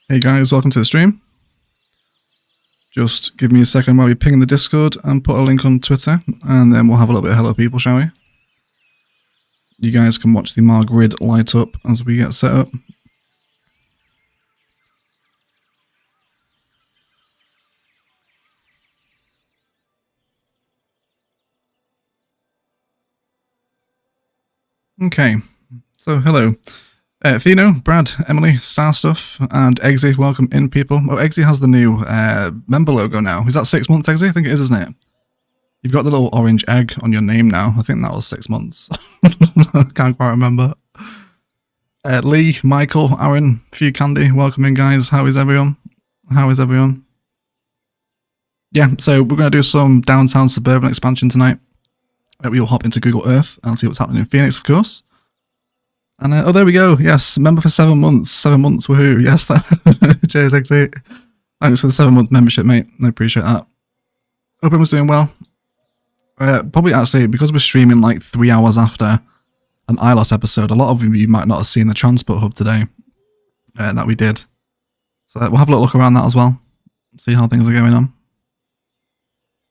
Hey guys, welcome to the stream. Just give me a second while we ping the Discord and put a link on Twitter, and then we'll have a little bit of hello people, shall we? You guys can watch the Margrid light up as we get set up. Okay, so hello. Theno, Brad, Emily, Starstuff, and Eggsy, welcome in people. Oh, Eggsy has the new member logo now. Is that 6 months, Eggsy? I think it is, isn't it? You've got the little orange egg on your name now. I think that was 6 months. Can't quite remember. Lee, Michael, Aaron, Few Candy, welcome in guys. How is everyone? How is everyone? Yeah, so we're going to do some downtown suburban expansion tonight. We will hop into Google Earth and see what's happening in Phoenix, of course. And oh, there we go. Yes, member for 7 months. 7 months, woohoo. Yes, that. Cheers, XE. Thanks for the 7-month membership, mate. I appreciate that. Hope everyone's doing well. Probably actually, because we're streaming like 3 hours after an Ilos episode, a lot of you might not have seen the transport hub today that we did. So we'll have a little look around that as well. See how things are going on.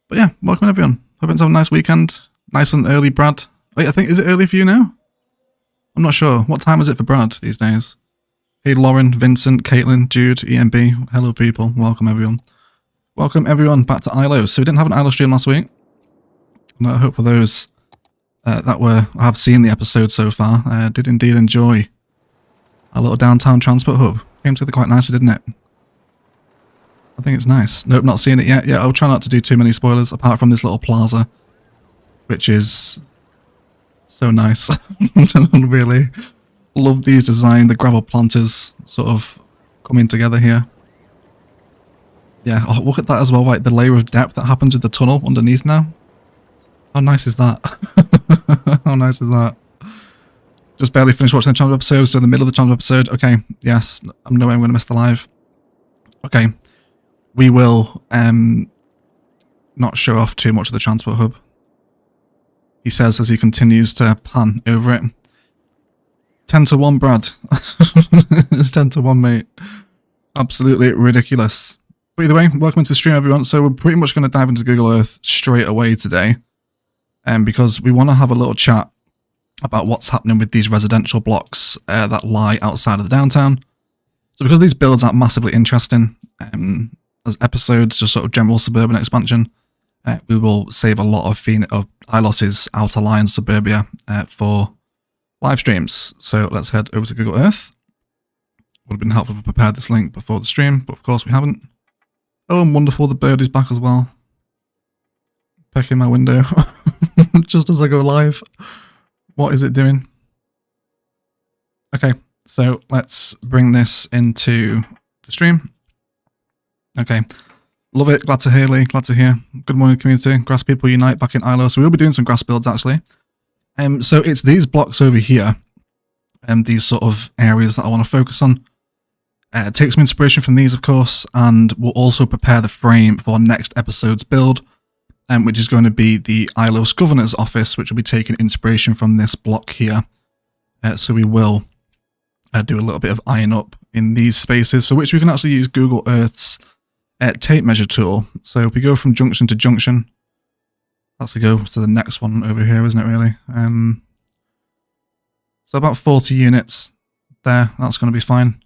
But yeah, welcome everyone. Hope everyone's having a nice weekend. Nice and early, Brad. Wait, I think, is it early for you now? I'm not sure. What time is it for Brad these days? Hey, Lauren, Vincent, Caitlin, Jude, EMB. Hello, people. Welcome, everyone. Welcome, everyone, back to Ilos. So we didn't have an Ilos stream last week. And I hope for those that have seen the episode so far, did indeed enjoy our little downtown transport hub. Came together quite nicely, didn't it? I think it's nice. Nope, not seen it yet. Yeah, I'll try not to do too many spoilers, apart from this little plaza, which is so nice. I really love these design, the gravel planters sort of coming together here. Yeah, oh, look at that as well, like the layer of depth that happens with the tunnel underneath now. How nice is that? How nice is that? Just barely finished watching the channel episode, so in the middle of the channel episode. Okay, yes, I know I'm going to miss the live. Okay, we will not show off too much of the transport hub. He says as he continues to pan over it. 10-1, Brad. 10-1, mate. Absolutely ridiculous. But either way, welcome to the stream, everyone. So we're pretty much going to dive into Google Earth straight away today. Because we want to have a little chat about what's happening with these residential blocks that lie outside of the downtown. So because these builds aren't massively interesting as episodes, just sort of general suburban expansion, we will save a lot of Ilos's outer line suburbia for live streams. So let's head over to Google Earth. Would have been helpful if we prepared this link before the stream, but of course we haven't. Oh, and wonderful, the bird is back as well. Pecking my window just as I go live. What is it doing? Okay, so let's bring this into the stream. Okay. Love it. Glad to hear, Lee. Glad to hear. Good morning, community. Grass people unite back in Ilos. So we'll be doing some grass builds, actually. So it's these blocks over here, these sort of areas that I want to focus on. Take some inspiration from these, of course, and we'll also prepare the frame for next episode's build, which is going to be the Ilos Governor's Office, which will be taking inspiration from this block here. So we will do a little bit of eyeing up in these spaces, for which we can actually use Google Earth's tape measure tool. So if we go from junction to junction, that's to go to the next one over here, isn't it really? So about 40 units there, that's going to be fine.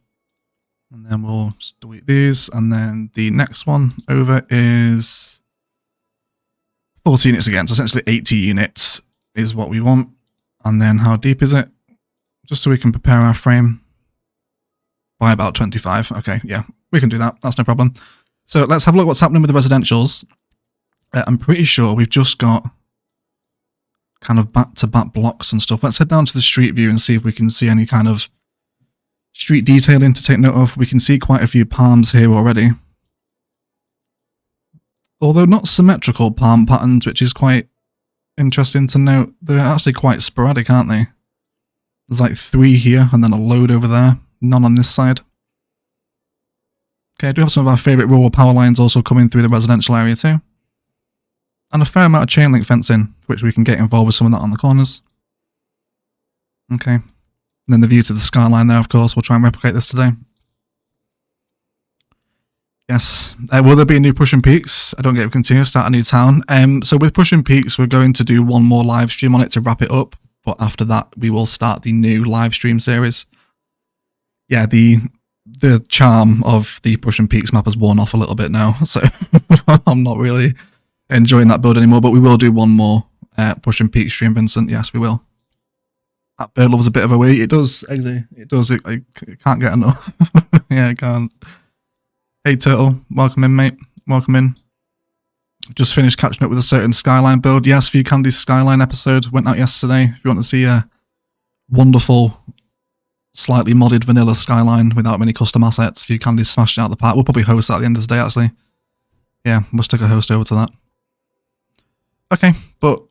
And then we'll delete these, and then the next one over is 40 units again, so essentially 80 units is what we want. And then how deep is it? Just so we can prepare our frame by about 25. Okay, yeah, we can do that, that's no problem. So let's have a look what's happening with the residentials. I'm pretty sure we've just got kind of back-to-back blocks and stuff. Let's head down to the street view and see if we can see any kind of street detailing to take note of. We can see quite a few palms here already. Although not symmetrical palm patterns, which is quite interesting to note. They're actually quite sporadic, aren't they? There's like 3 here and then a load over there. None on this side. Okay, I do have some of our favourite rural power lines also coming through the residential area too. And a fair amount of chain link fencing, which we can get involved with some of that on the corners. Okay. And then the view to the skyline there, of course. We'll try and replicate this today. Yes. Will there be a new Pushing Peaks? I don't get to continue. Start a new town. So with Pushing Peaks, we're going to do one more live stream on it to wrap it up. But after that, we will start the new live stream series. Yeah, the charm of the Pushing Peaks map has worn off a little bit now. So I'm not really enjoying that build anymore. But we will do one more Pushing Peaks stream, Vincent. Yes, we will. That bird loves a bit of a wait. It does, actually. It does. I can't get enough. Yeah, I can't. Hey Turtle, welcome in, mate. Welcome in. Just finished catching up with a certain Skyline build. Yes, Few Candy's Skyline episode went out yesterday. If you want to see a wonderful, slightly modded vanilla Skyline without many custom assets, Few Candy's smashed it out of the park. We'll probably host that at the end of the day, actually. Yeah, we'll stick a host over to that. Okay, but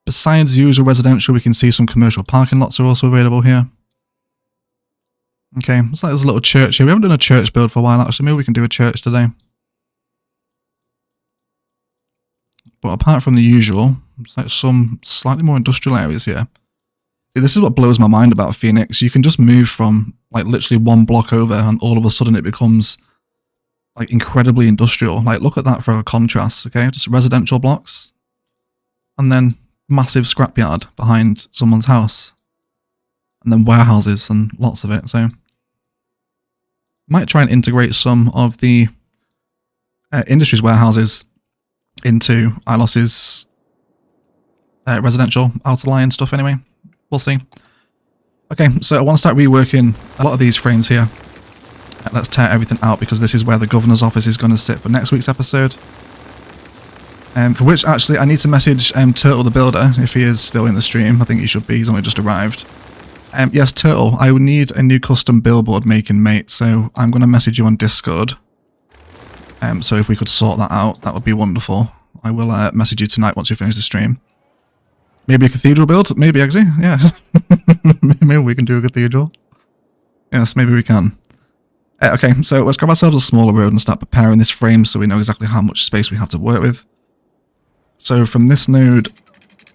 besides usual residential, we can see some commercial parking lots are also available here. Okay, looks like there's a little church here. We haven't done a church build for a while, actually. Maybe we can do a church today. But apart from the usual, it's like some slightly more industrial areas here. See, this is what blows my mind about Phoenix. You can just move from like literally one block over and all of a sudden it becomes like incredibly industrial. Like look at that for a contrast, okay? Just residential blocks. And then massive scrapyard behind someone's house. And then warehouses and lots of it, so... Might try and integrate some of the industries warehouses into Ilos's residential outer line stuff anyway. We'll see. Okay, so I want to start reworking a lot of these frames here. Let's tear everything out because this is where the governor's office is going to sit for next week's episode. For which, actually, I need to message Turtle the Builder if he is still in the stream. I think he should be. He's only just arrived. Yes, Turtle, I would need a new custom billboard making, mate, so I'm going to message you on Discord. So if we could sort that out, that would be wonderful. I will message you tonight once we finish the stream. Maybe a cathedral build? Maybe, Eggsy? Yeah. Maybe we can do a cathedral. Yes, maybe we can. Okay, so let's grab ourselves a smaller road and start preparing this frame so we know exactly how much space we have to work with. So from this node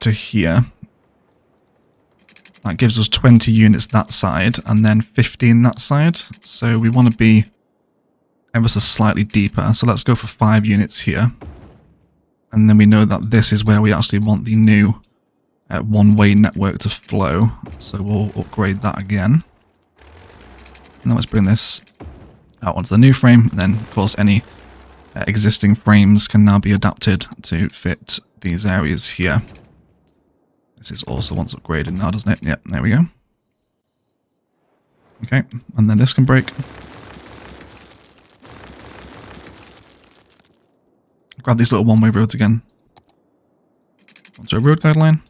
to here... That gives us 20 units that side, and then 15 that side. So we want to be ever so slightly deeper. So let's go for 5 units here. And then we know that this is where we actually want the new one-way network to flow. So we'll upgrade that again. And then let's bring this out onto the new frame. And then, of course, any existing frames can now be adapted to fit these areas here. This is also once upgraded now, doesn't it? Yep, there we go. Okay, and then this can break. Grab these little one-way roads again. Onto a road guideline.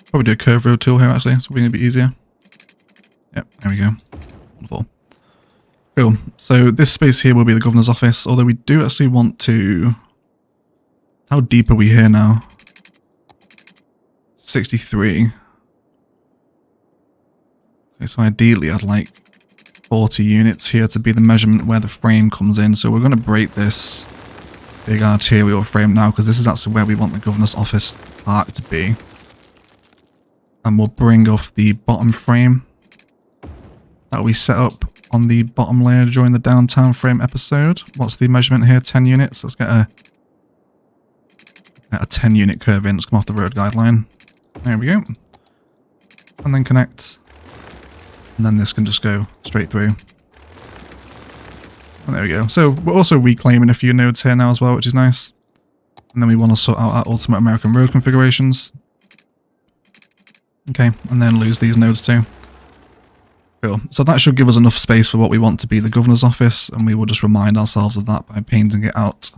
Probably do a curved road tool here, actually. It's probably going to be easier. Yep, there we go. Wonderful. Cool. So this space here will be the governor's office, although we do actually want to... How deep are we here now? 63. Okay, so ideally I'd like 40 units here to be the measurement where the frame comes in. So we're going to break this big arterial frame now because this is actually where we want the governor's office park to be. And we'll bring off the bottom frame that we set up on the bottom layer during the downtown frame episode. What's the measurement here? 10 units. Let's get a 10 unit curve in. Let's come off the road guideline. There we go. And then connect. And then this can just go straight through. And there we go. So we're also reclaiming a few nodes here now as well, which is nice. And then we want to sort out our ultimate American road configurations. Okay, and then lose these nodes too. Cool. So that should give us enough space for what we want to be the governor's office, and we will just remind ourselves of that by painting it out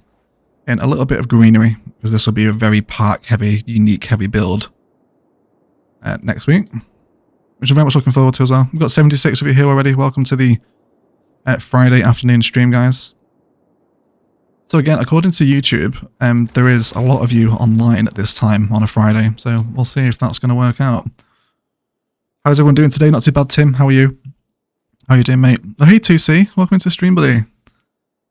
in a little bit of greenery, because this will be a very park-heavy, unique-heavy build. Next week, which I'm very much looking forward to as well. We've got 76 of you here already. Welcome to the Friday afternoon stream, guys. So again, according to YouTube, there is a lot of you online at this time on a Friday, so we'll see if that's going to work out. How's everyone doing today? Not too bad, Tim. How are you? How are you doing, mate? Oh, hey, 2C. Welcome into the stream, buddy. I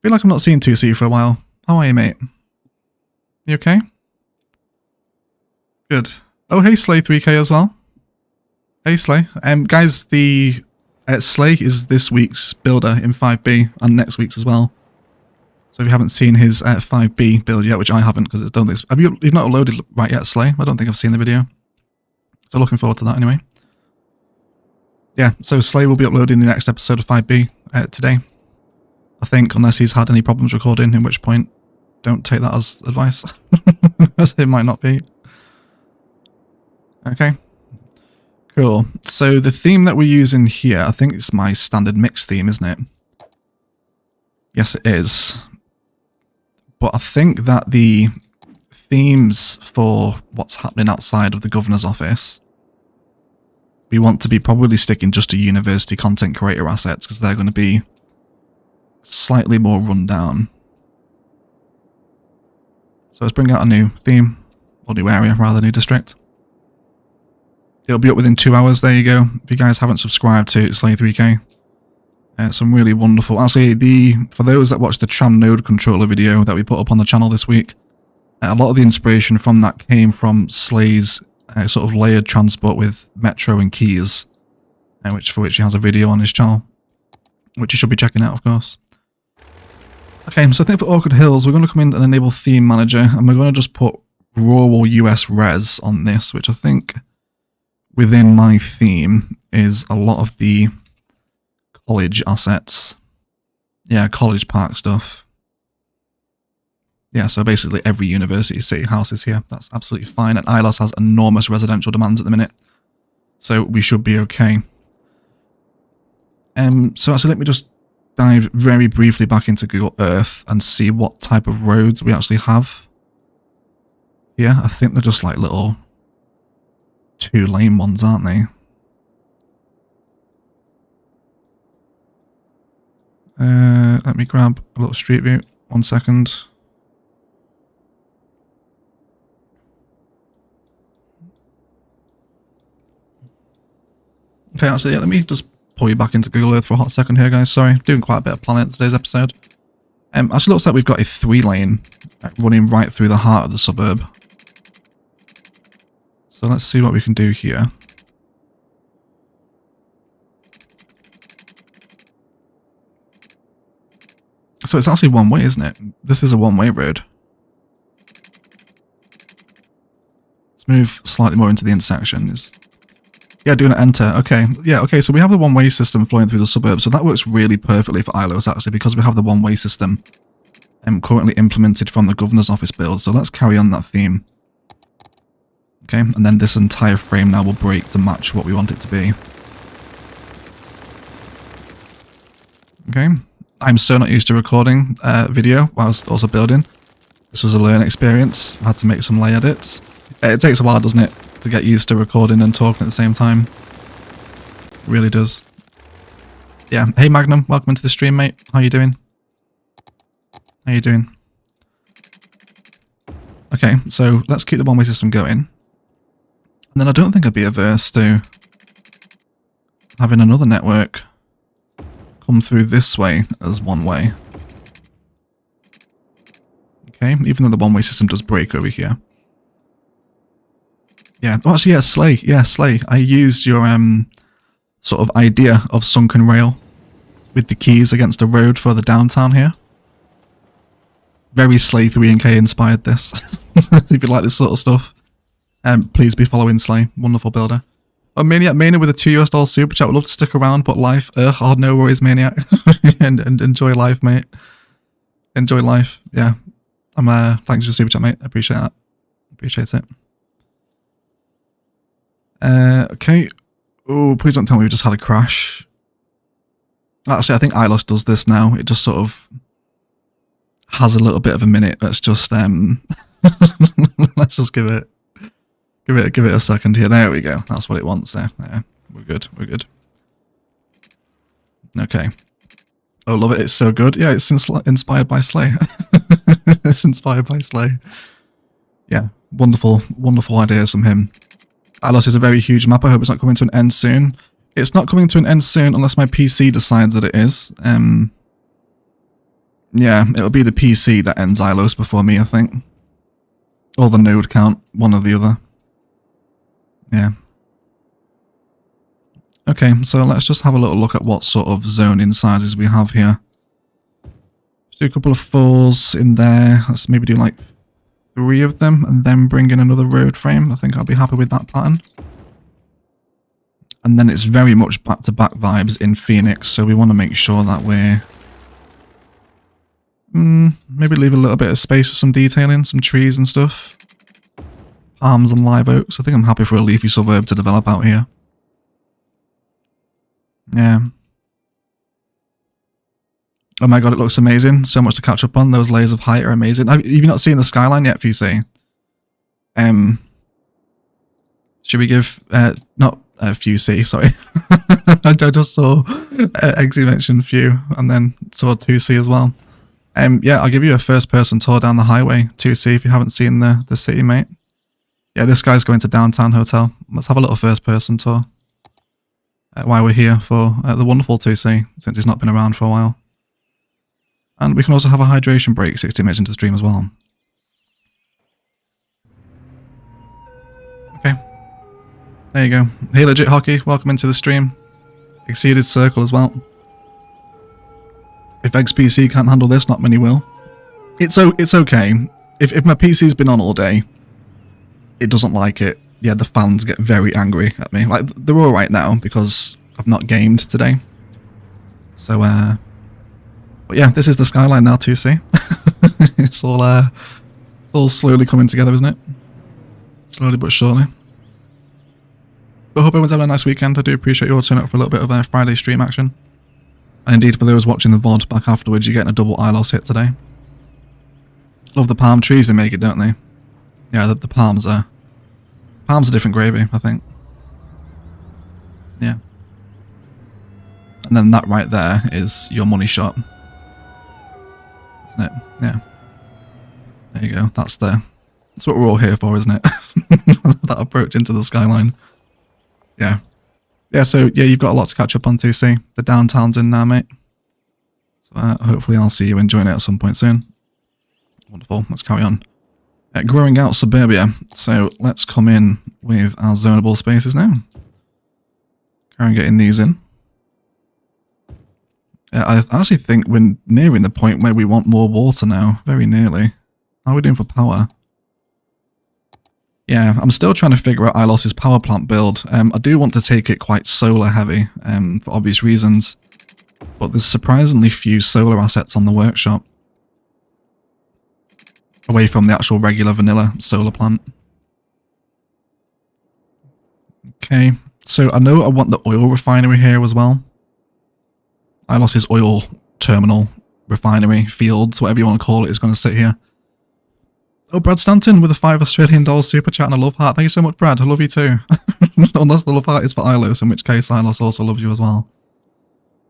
feel like I'm not seeing 2C for a while. How are you, mate? You okay? Good. Oh, hey, Slay3K as well. Hey, Slay. Guys, the Slay is this week's builder in 5B and next week's as well. So if you haven't seen his 5B build yet, which I haven't because it's done this. You've not uploaded right yet, Slay? I don't think I've seen the video. So looking forward to that anyway. Yeah, so Slay will be uploading the next episode of 5B today. I think, unless he's had any problems recording, in which point, don't take that as advice. It might not be. Okay. Cool. So the theme that we're using here, I think it's my standard mix theme, isn't it? Yes, it is. But I think that the themes for what's happening outside of the governor's office, we want to be probably sticking just to university content creator assets because they're going to be slightly more run down. So let's bring out a new theme, or new area, rather, new district. It'll be up within 2 hours, there you go. If you guys haven't subscribed to Slay3K. Some really wonderful... Actually, for those that watched the tram node controller video that we put up on the channel this week, a lot of the inspiration from that came from Slay's sort of layered transport with metro and keys, for which he has a video on his channel, which you should be checking out, of course. Okay, so I think for Awkward Hills, we're going to come in and enable Theme Manager, and we're going to just put rural US res on this, which I think within my theme is a lot of the college assets. Yeah, college park stuff. Yeah, so basically every university city house is here. That's absolutely fine. And Ilos has enormous residential demands at the minute, so we should be okay. So actually, let me just dive very briefly back into Google Earth and see what type of roads we actually have. Yeah, I think they're just like little 2-lane ones, aren't they? Let me grab a little street view. 1 second. Okay, actually, yeah, let me just pull you back into Google Earth for a hot second here, guys. Sorry, doing quite a bit of planning in today's episode. Actually, looks like we've got a 3-lane running right through the heart of the suburb. So let's see what we can do here. So it's actually one way, isn't it? This is a one-way road. Let's move slightly more into the intersection. Yeah, doing an enter. Okay. Yeah, okay, so we have the one-way system flowing through the suburb, so that works really perfectly for Ilos, actually, because we have the one-way system currently implemented from the governor's office build. So let's carry on that theme. Okay, and then this entire frame now will break to match what we want it to be. Okay. I'm so not used to recording video whilst also building. This was a learning experience. I had to make some lay edits. It takes a while, doesn't it, to get used to recording and talking at the same time. It really does. Yeah. Hey Magnum, welcome into the stream, mate. How you doing? How you doing? Okay, so let's keep the one-way system going. And then I don't think I'd be averse to having another network come through this way as one way. Okay, even though the one-way system does break over here. Yeah, oh, actually, yeah, Slay. Yeah, Slay. I used your sort of idea of sunken rail with the keys against a road for the downtown here. Very Slay 3 and K inspired this. If you like this sort of stuff, please be following Slay. Wonderful builder. Oh, Maniac with a $2 super chat. Would love to stick around, but life. Oh, no worries, Maniac. and enjoy life, mate. Enjoy life. Yeah. Thanks for the super chat, mate. I appreciate that. Appreciate it. Okay. Oh, please don't tell me we just had a crash. Actually, I think Ilos does this now. It just sort of has a little bit of a minute. Let's just let's just give it a second here. There we go. That's what it wants there. Yeah, we're good. We're good. Okay. Oh, love it. It's so good. Yeah, it's inspired by Slay. It's inspired by Slay. Yeah, wonderful, wonderful ideas from him. Ilos is a very huge map. I hope it's not coming to an end soon. It's not coming to an end soon unless my PC decides that it is. Yeah, it'll be the PC that ends Ilos before me, I think. Or the node count, one or the other. Yeah. Okay, so let's just have a little look at what sort of zoning sizes we have here. Do a couple of 4s in there. Let's maybe do like 3 of them and then bring in another road frame. I think I'll be happy with that pattern. And then it's very much back-to-back vibes in Phoenix, so we want to make sure that we're... maybe leave a little bit of space for some detailing, some trees and stuff. Palms and live oaks. I think I'm happy for a leafy suburb to develop out here. Yeah. Oh my god, it looks amazing. So much to catch up on. Those layers of height are amazing. Have you not seen the skyline yet, FUC? Should we give... not FUC, sorry. I just saw Eggsy mention Few, and then saw 2C as well. Yeah, I'll give you a first-person tour down the highway, 2C, if you haven't seen the city, mate. Yeah, this guy's going to Downtown Hotel. Let's have a little first-person tour. While we're here for the wonderful 2C, since he's not been around for a while. And we can also have a hydration break 60 minutes into the stream as well. Okay. There you go. Hey, Legit Hockey, welcome into the stream. Exceeded Circle as well. If XPC can't handle this, not many will. It's okay. If my PC's been on all day, it doesn't like it. Yeah, the fans get very angry at me. Like, they're alright now because I've not gamed today. So, but yeah, this is the skyline now, 2C. It's all slowly coming together, isn't it? Slowly but surely. But I hope everyone's having a nice weekend. I do appreciate you all turning up for a little bit of Friday stream action. And indeed, for those watching the VOD back afterwards, you're getting a double Ilos hit today. Love the palm trees they make it, don't they? Yeah, the palms are different gravy, I think. Yeah. And then that right there is your money shot. Isn't it? Yeah. There you go. That's what we're all here for, isn't it? That approach into the skyline. Yeah. Yeah, so yeah, you've got a lot to catch up on too, see. The downtown's in now, mate. So hopefully I'll see you enjoying it at some point soon. Wonderful. Let's carry on. Growing out suburbia. So let's come in with our zonable spaces now. Carry on getting these in. I actually think we're nearing the point where we want more water now. Very nearly. How are we doing for power? Yeah, I'm still trying to figure out Ilos's power plant build. I do want to take it quite solar heavy, for obvious reasons. But there's surprisingly few solar assets on the workshop. Away from the actual regular vanilla solar plant. Okay, so I know I want the oil refinery here as well. Ilos's oil terminal, refinery, fields, whatever you want to call it, is going to sit here. Oh, Brad Stanton with a $5 Australian super chat and a love heart. Thank you so much, Brad. I love you too. Unless the love heart is for Ilos, in which case Ilos also loves you as well.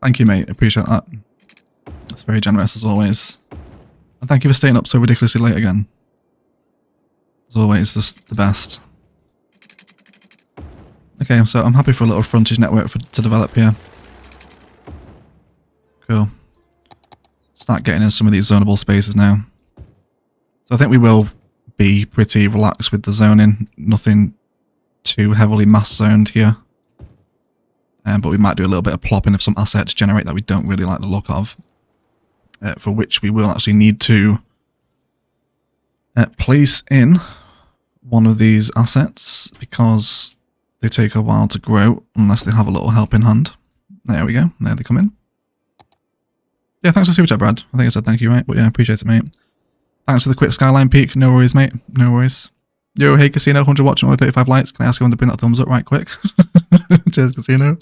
Thank you, mate. Appreciate that. That's very generous as always. And thank you for staying up so ridiculously late again. As always, just the best. Okay, so I'm happy for a little frontage network to develop here. Cool. Start getting in some of these zonable spaces now. So I think we will be pretty relaxed with the zoning. Nothing too heavily mass zoned here. But we might do a little bit of plopping of some assets generate that we don't really like the look of. For which we will actually need to place in one of these assets because they take a while to grow unless they have a little helping hand. There we go. There they come in. Yeah, thanks for super chat, Brad. I think I said thank you, right? But yeah, appreciate it, mate. Thanks for the quick skyline peek. No worries, mate. No worries. Yo, hey, Casino, 100 watching, only 35 likes. Can I ask you to bring that thumbs up right quick? Cheers, Casino.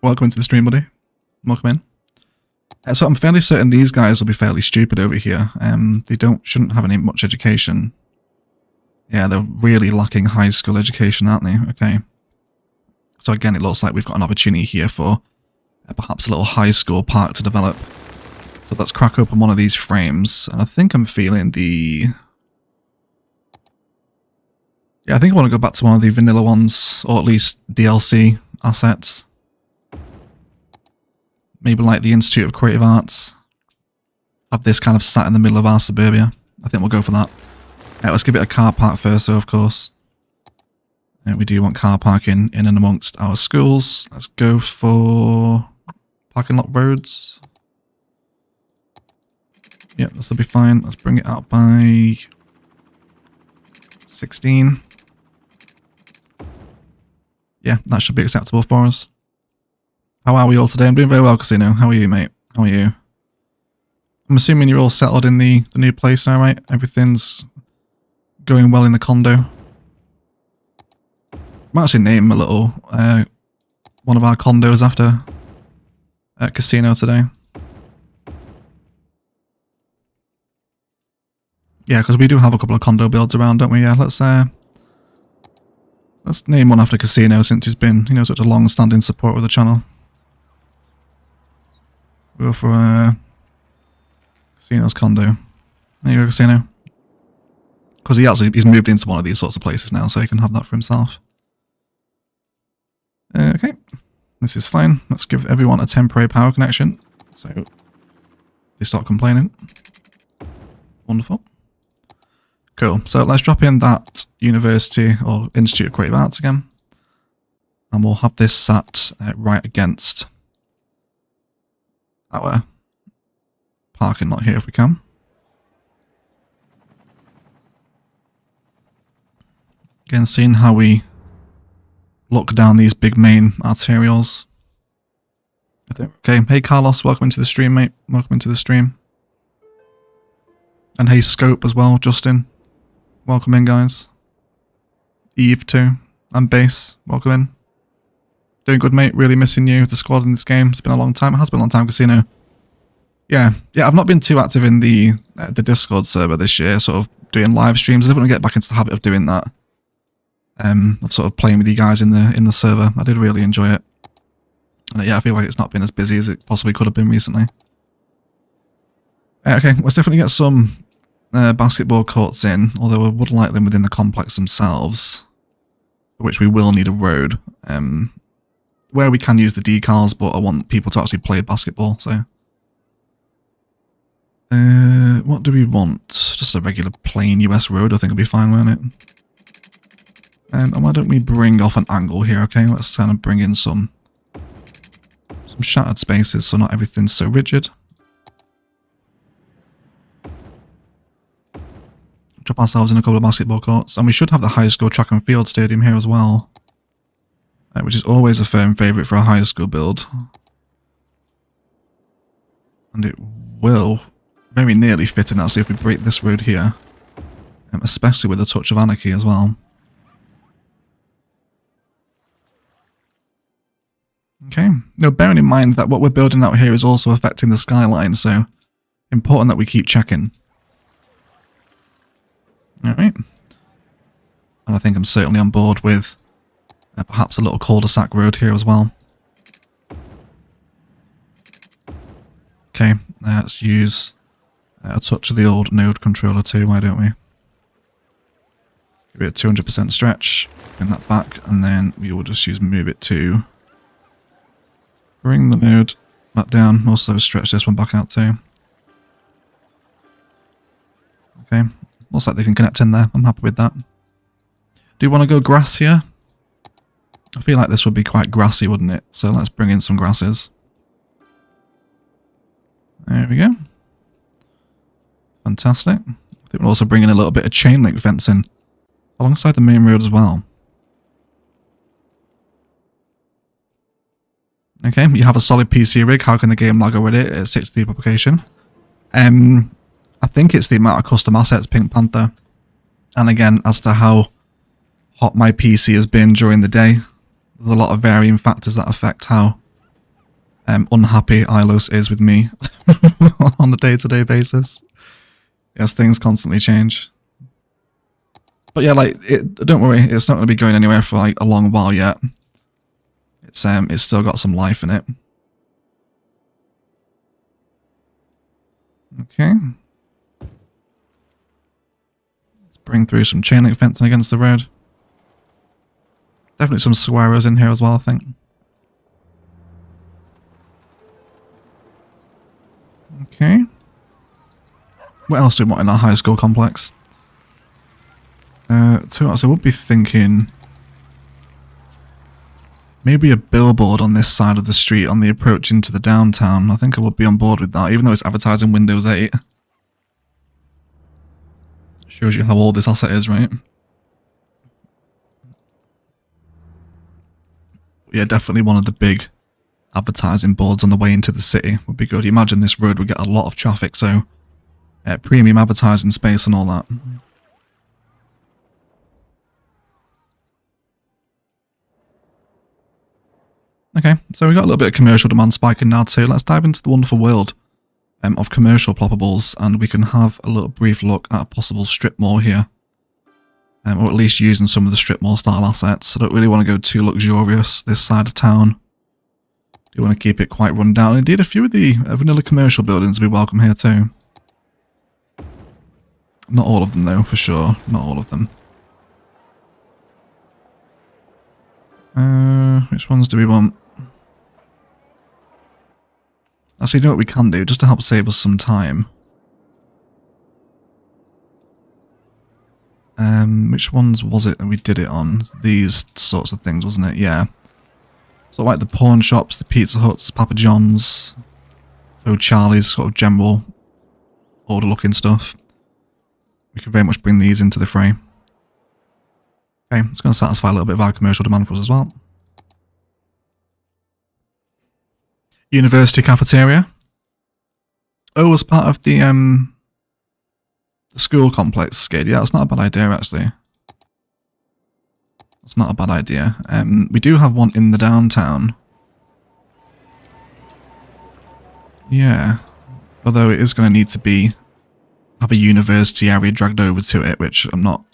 Welcome into the stream, buddy. Welcome in. So I'm fairly certain these guys will be fairly stupid over here. They shouldn't have any much education. Yeah, they're really lacking high school education, aren't they? Okay. So again, it looks like we've got an opportunity here for perhaps a little high school park to develop. So let's crack open one of these frames, and I think I'm feeling the... Yeah, I think I want to go back to one of the vanilla ones, or at least DLC assets. Maybe like the Institute of Creative Arts. Have this kind of sat in the middle of our suburbia. I think we'll go for that. Let's give it a car park first, though, of course. We do want car parking in and amongst our schools. Let's go for parking lot roads. Yep, this will be fine. Let's bring it out by 16. Yeah, that should be acceptable for us. How are we all today? I'm doing very well, Casino. How are you, mate? How are you? I'm assuming you're all settled in the new place now, right? Everything's going well in the condo. I might actually name a little one of our condos after Casino today. Yeah, because we do have a couple of condo builds around, don't we? Yeah, let's name one after Casino since he's been, you know, such a long-standing support with the channel. We'll go for Casino's condo. There you go, Casino. Because he's moved into one of these sorts of places now, so he can have that for himself. Okay, this is fine. Let's give everyone a temporary power connection, so they start complaining. Wonderful. Cool. So let's drop in that University or Institute of Creative Arts again, and we'll have this sat right against our parking lot here if we can. Again, seeing how we look down these big main arterials. Okay, hey Carlos, welcome into the stream, mate. Welcome into the stream. And hey Scope as well, Justin. Welcome in, guys. Eve too, and Base, welcome in. Doing good, mate. Really missing you, the squad in this game. It's been a long time. It has been a long time, Casino. Yeah, I've not been too active in the Discord server this year, sort of doing live streams. I didn't want to get back into the habit of doing that. Of sort of playing with you guys in the server. I did really enjoy it. And yeah, I feel like it's not been as busy as it possibly could have been recently. Okay, let's definitely get some basketball courts in, although I would like them within the complex themselves, for which we will need a road. Where we can use the decals, but I want people to actually play basketball, so... what do we want? Just a regular plain US road, I think it'll be fine, won't it? And why don't we bring off an angle here, okay? Let's kind of bring in some shattered spaces so not everything's so rigid. Drop ourselves in a couple of basketball courts, and we should have the high school track and field stadium here as well, which is always a firm favourite for a high school build. And it will very nearly fit in actually if we break this road here, especially with a touch of anarchy as well. Okay, now bearing in mind that what we're building out here is also affecting the skyline, so important that we keep checking. Alright. And I think I'm certainly on board with perhaps a little cul-de-sac road here as well. Okay, let's use a touch of the old node controller too, why don't we? Give it a 200% stretch, bring that back, and then we will just use move it to bring the node back down, also stretch this one back out too. Okay, looks like they can connect in there, I'm happy with that. Do you want to go grass here? I feel like this would be quite grassy, wouldn't it? So let's bring in some grasses. There we go. Fantastic. I think we'll also bring in a little bit of chain link fencing alongside the main road as well. Okay, you have a solid PC rig. How can the game lag already at 60 propagation? I think it's the amount of custom assets, Pink Panther. And again, as to how hot my PC has been during the day, there's a lot of varying factors that affect how unhappy Ilos is with me on a day-to-day basis. Yes, things constantly change. But yeah, like, don't worry, it's not going to be going anywhere for like a long while yet. It's still got some life in it. Okay. Let's bring through some chain link fencing against the road. Definitely some saguaros in here as well, I think. Okay. What else do we want in our high school complex? To be honest, I would be thinking maybe a billboard on this side of the street on the approach into the downtown. I think I would be on board with that, even though it's advertising Windows 8. Shows you how old this asset is, right? Yeah, definitely one of the big advertising boards on the way into the city would be good. You imagine this road would get a lot of traffic, so premium advertising space and all that. Okay, so we got a little bit of commercial demand spiking now too. Let's dive into the wonderful world of commercial ploppables, and we can have a little brief look at a possible strip mall here. Or at least using some of the strip mall style assets. I don't really want to go too luxurious this side of town. Do want to keep it quite run down. Indeed, a few of the vanilla commercial buildings will be welcome here too. Not all of them though, for sure. Not all of them. Which ones do we want? Actually, you know what we can do, just to help save us some time. Which ones was it that we did it on? These sorts of things, wasn't it? Yeah. So like the pawn shops, the Pizza Huts, Papa John's, Charlie's sort of general order looking stuff. We can very much bring these into the fray. Okay, it's going to satisfy a little bit of our commercial demand for us as well. University cafeteria. Oh, as part of the school complex skid. Yeah, that's not a bad idea actually. That's not a bad idea. We do have one in the downtown. Yeah. Although it is going to need to have a university area dragged over to it, which I'm not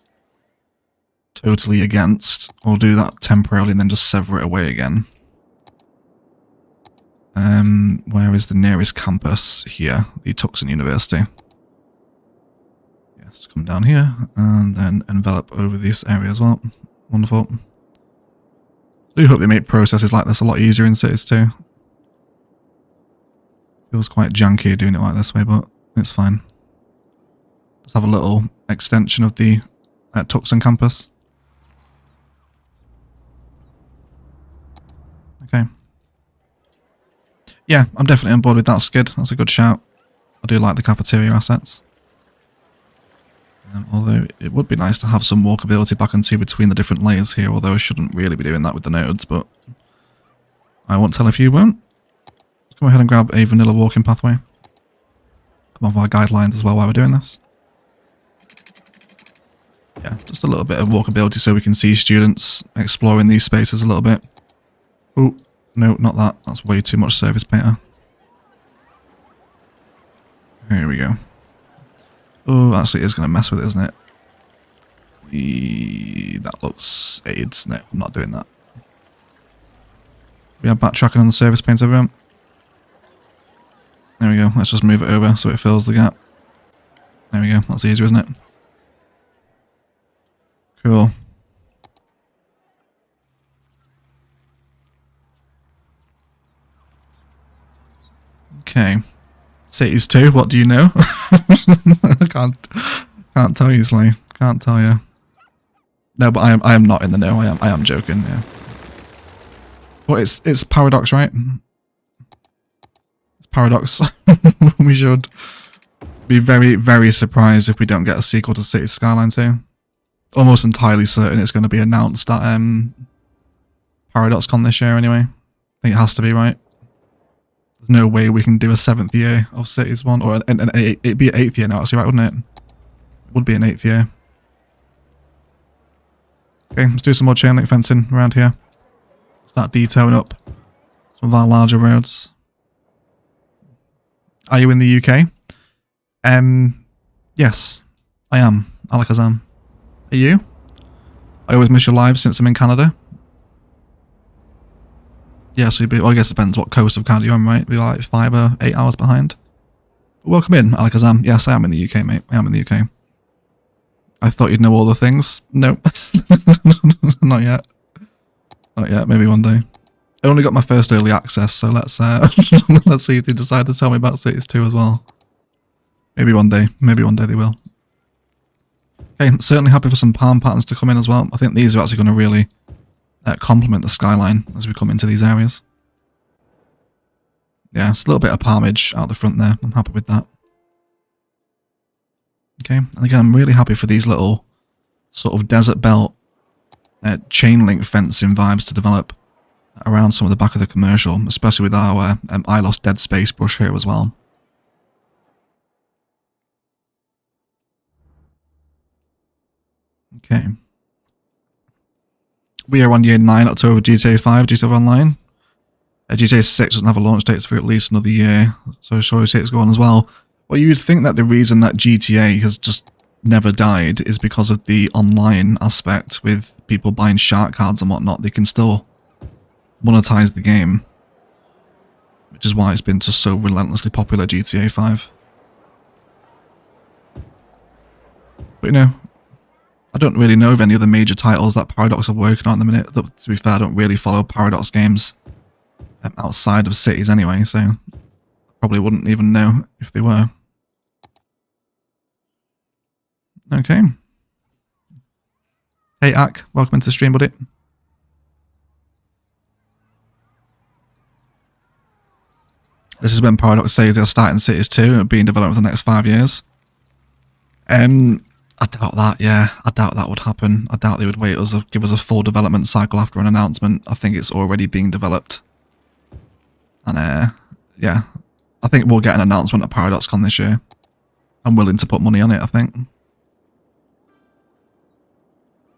totally against. We'll do that temporarily and then just sever it away again. Where is the nearest campus? Here, the Tucson University. Yes, come down here and then envelop over this area as well. Wonderful. I do hope they make processes like this a lot easier in cities too. Feels quite janky doing it like this way, but it's fine. Just have a little extension of the Tucson campus. Okay. Yeah, I'm definitely on board with that skid. That's a good shout. I do like the cafeteria assets. Although it would be nice to have some walkability back into between the different layers here, although I shouldn't really be doing that with the nodes, but I won't tell if you won't. Let's go ahead and grab a vanilla walking pathway. Come off our guidelines as well while we're doing this. Yeah, just a little bit of walkability so we can see students exploring these spaces a little bit. Oh, no, not that. That's way too much surface painter. Here we go. Oh, actually, it's going to mess with it, isn't it? That looks AIDS. No, I'm not doing that. We have backtracking on the surface paint over here. There we go. Let's just move it over so it fills the gap. There we go. That's easier, isn't it? Cool. Okay. Cities 2, what do you know? I can't tell you, Slay. Can't tell you. No, but I am not in the know. I am joking, yeah. But it's Paradox, right? It's Paradox. We should be very, very surprised if we don't get a sequel to City Skyline 2. Almost entirely certain it's going to be announced at ParadoxCon this year anyway. I think it has to be, right? There's no way we can do a 7th year of Cities 1, or it'd be an 8th year now actually, right, wouldn't it? It would be an 8th year. Okay, let's do some more chain link fencing around here. Start detailing up some of our larger roads. Are you in the UK? Yes, I am. Alakazam. Are you? I always miss your lives since I'm in Canada. Yeah, so you'd be, well, I guess it depends what coast of Canada you're on, right? Be like 5 or 8 hours behind. But welcome in, Alakazam. Yes, I am in the UK, mate. I am in the UK. I thought you'd know all the things. Nope. Not yet. Not yet. Maybe one day. I only got my first early access, so let's let's see if they decide to tell me about Cities 2 as well. Maybe one day. Maybe one day they will. Okay, certainly happy for some palm patterns to come in as well. I think these are actually going to really complement the skyline as we come into these areas. Yeah, it's a little bit of palmage out the front there. I'm happy with that. Okay, and again, I'm really happy for these little sort of desert belt chain link fencing vibes to develop around some of the back of the commercial, especially with our Ilos dead space brush here as well. Okay. We are on year 9 October GTA 5, GTA Online. GTA 6 doesn't have a launch date for at least another year, so Story 6 go on as well. Well, you'd think that the reason that GTA has just never died is because of the online aspect with people buying shark cards and whatnot. They can still monetize the game, which is why it's been just so relentlessly popular, GTA 5. But you know, I don't really know of any other major titles that Paradox are working on at the minute. To be fair, I don't really follow Paradox games outside of cities anyway, so I probably wouldn't even know if they were. Okay. Hey Ak, welcome into the stream, buddy. This is when Paradox says they're starting cities too and being developed for the next 5 years. I doubt that, yeah. I doubt that would happen. I doubt they would wait us, give us a full development cycle after an announcement. I think it's already being developed. And yeah, I think we'll get an announcement at ParadoxCon this year. I'm willing to put money on it, I think.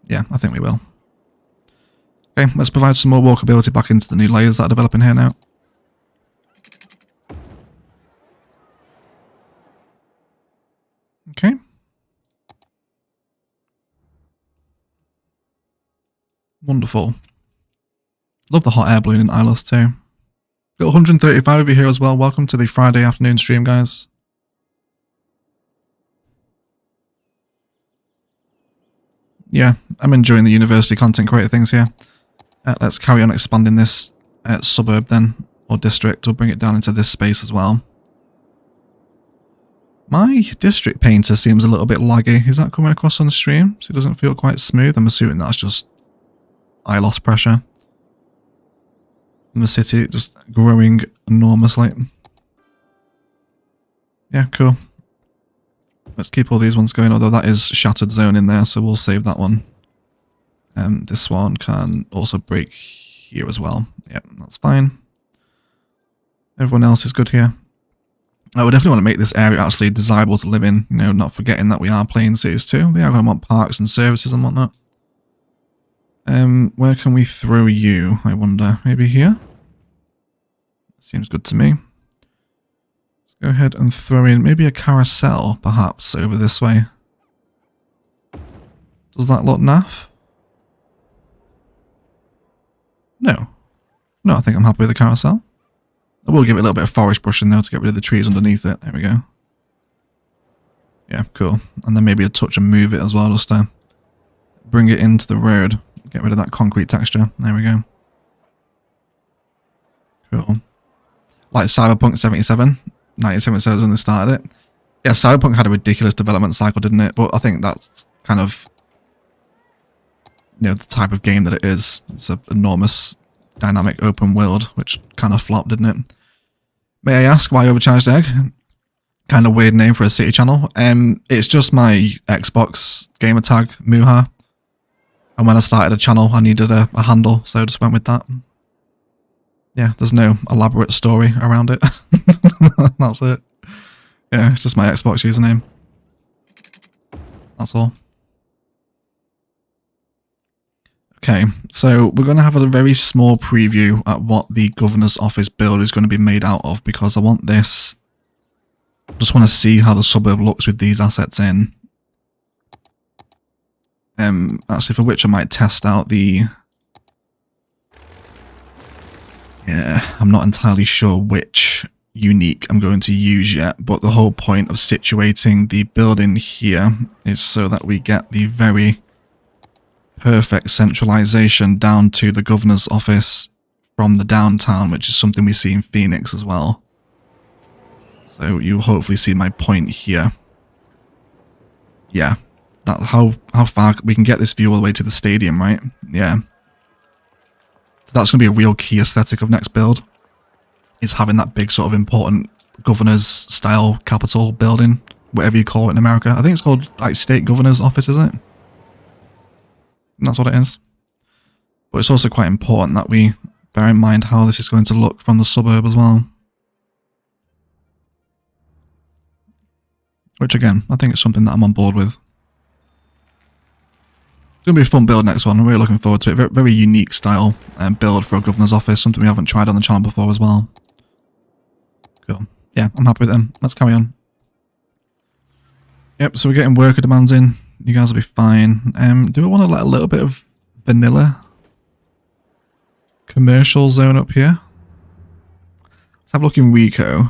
Yeah, I think we will. Okay, let's provide some more walkability back into the new layers that are developing here now. Okay. Wonderful. Love the hot air balloon in Ilos too. Got 135 of you here as well. Welcome to the Friday afternoon stream, guys. Yeah, I'm enjoying the university content creator things here. Let's carry on expanding this suburb then, or district. We'll bring it down into this space as well. My district painter seems a little bit laggy. Is that coming across on the stream? So it doesn't feel quite smooth. I'm assuming that's just Ilos pressure. In the city, just growing enormously. Yeah, cool. Let's keep all these ones going, although that is shattered zone in there, so we'll save that one. This one can also break here as well. Yep, that's fine. Everyone else is good here. I would definitely want to make this area actually desirable to live in, you know, not forgetting that we are playing cities too. They are going to want parks and services and whatnot. Where can we throw you, I wonder? Maybe here? Seems good to me. Let's go ahead and throw in maybe a carousel, perhaps, over this way. Does that look naff? No. No, I think I'm happy with the carousel. I will give it a little bit of forest brushing though to get rid of the trees underneath it. There we go. Yeah, cool. And then maybe a touch and move it as well, just to bring it into the road. Get rid of that concrete texture. There we go. Cool. Like Cyberpunk 77. 1977 when they started it. Yeah, Cyberpunk had a ridiculous development cycle, didn't it? But I think that's kind of, you know, the type of game that it is. It's an enormous dynamic open world, which kind of flopped, didn't it? May I ask why Overcharged Egg? Kind of weird name for a city channel. It's just my Xbox gamer tag, Muha. And when I started a channel, I needed a handle, so I just went with that. Yeah, there's no elaborate story around it. That's it. Yeah, it's just my Xbox username. That's all. Okay, so we're going to have a very small preview at what the governor's office build is going to be made out of, because I want this... just want to see how the suburb looks with these assets in. Actually, for which I might test out the... yeah, I'm not entirely sure which unique I'm going to use yet, but the whole point of situating the building here is so that we get the very perfect centralization down to the governor's office from the downtown, which is something we see in Phoenix as well. So you hopefully see my point here. Yeah, that how far we can get this view all the way to the stadium, right? Yeah. So that's going to be a real key aesthetic of next build, is having that big sort of important governor's style capital building whatever you call it in America. I think it's called like state governor's office, is it? And that's what it is. But it's also quite important that we bear in mind how this is going to look from the suburb as well. Which again, I think it's something that I'm on board with. It's going to be a fun build next one. I'm really looking forward to it. Very, very unique style build for a governor's office. Something we haven't tried on the channel before as well. Cool. Yeah, I'm happy with them. Let's carry on. Yep, so we're getting worker demands in. You guys will be fine. Do I want to let a little bit of vanilla commercial zone up here? Let's have a look in Rico.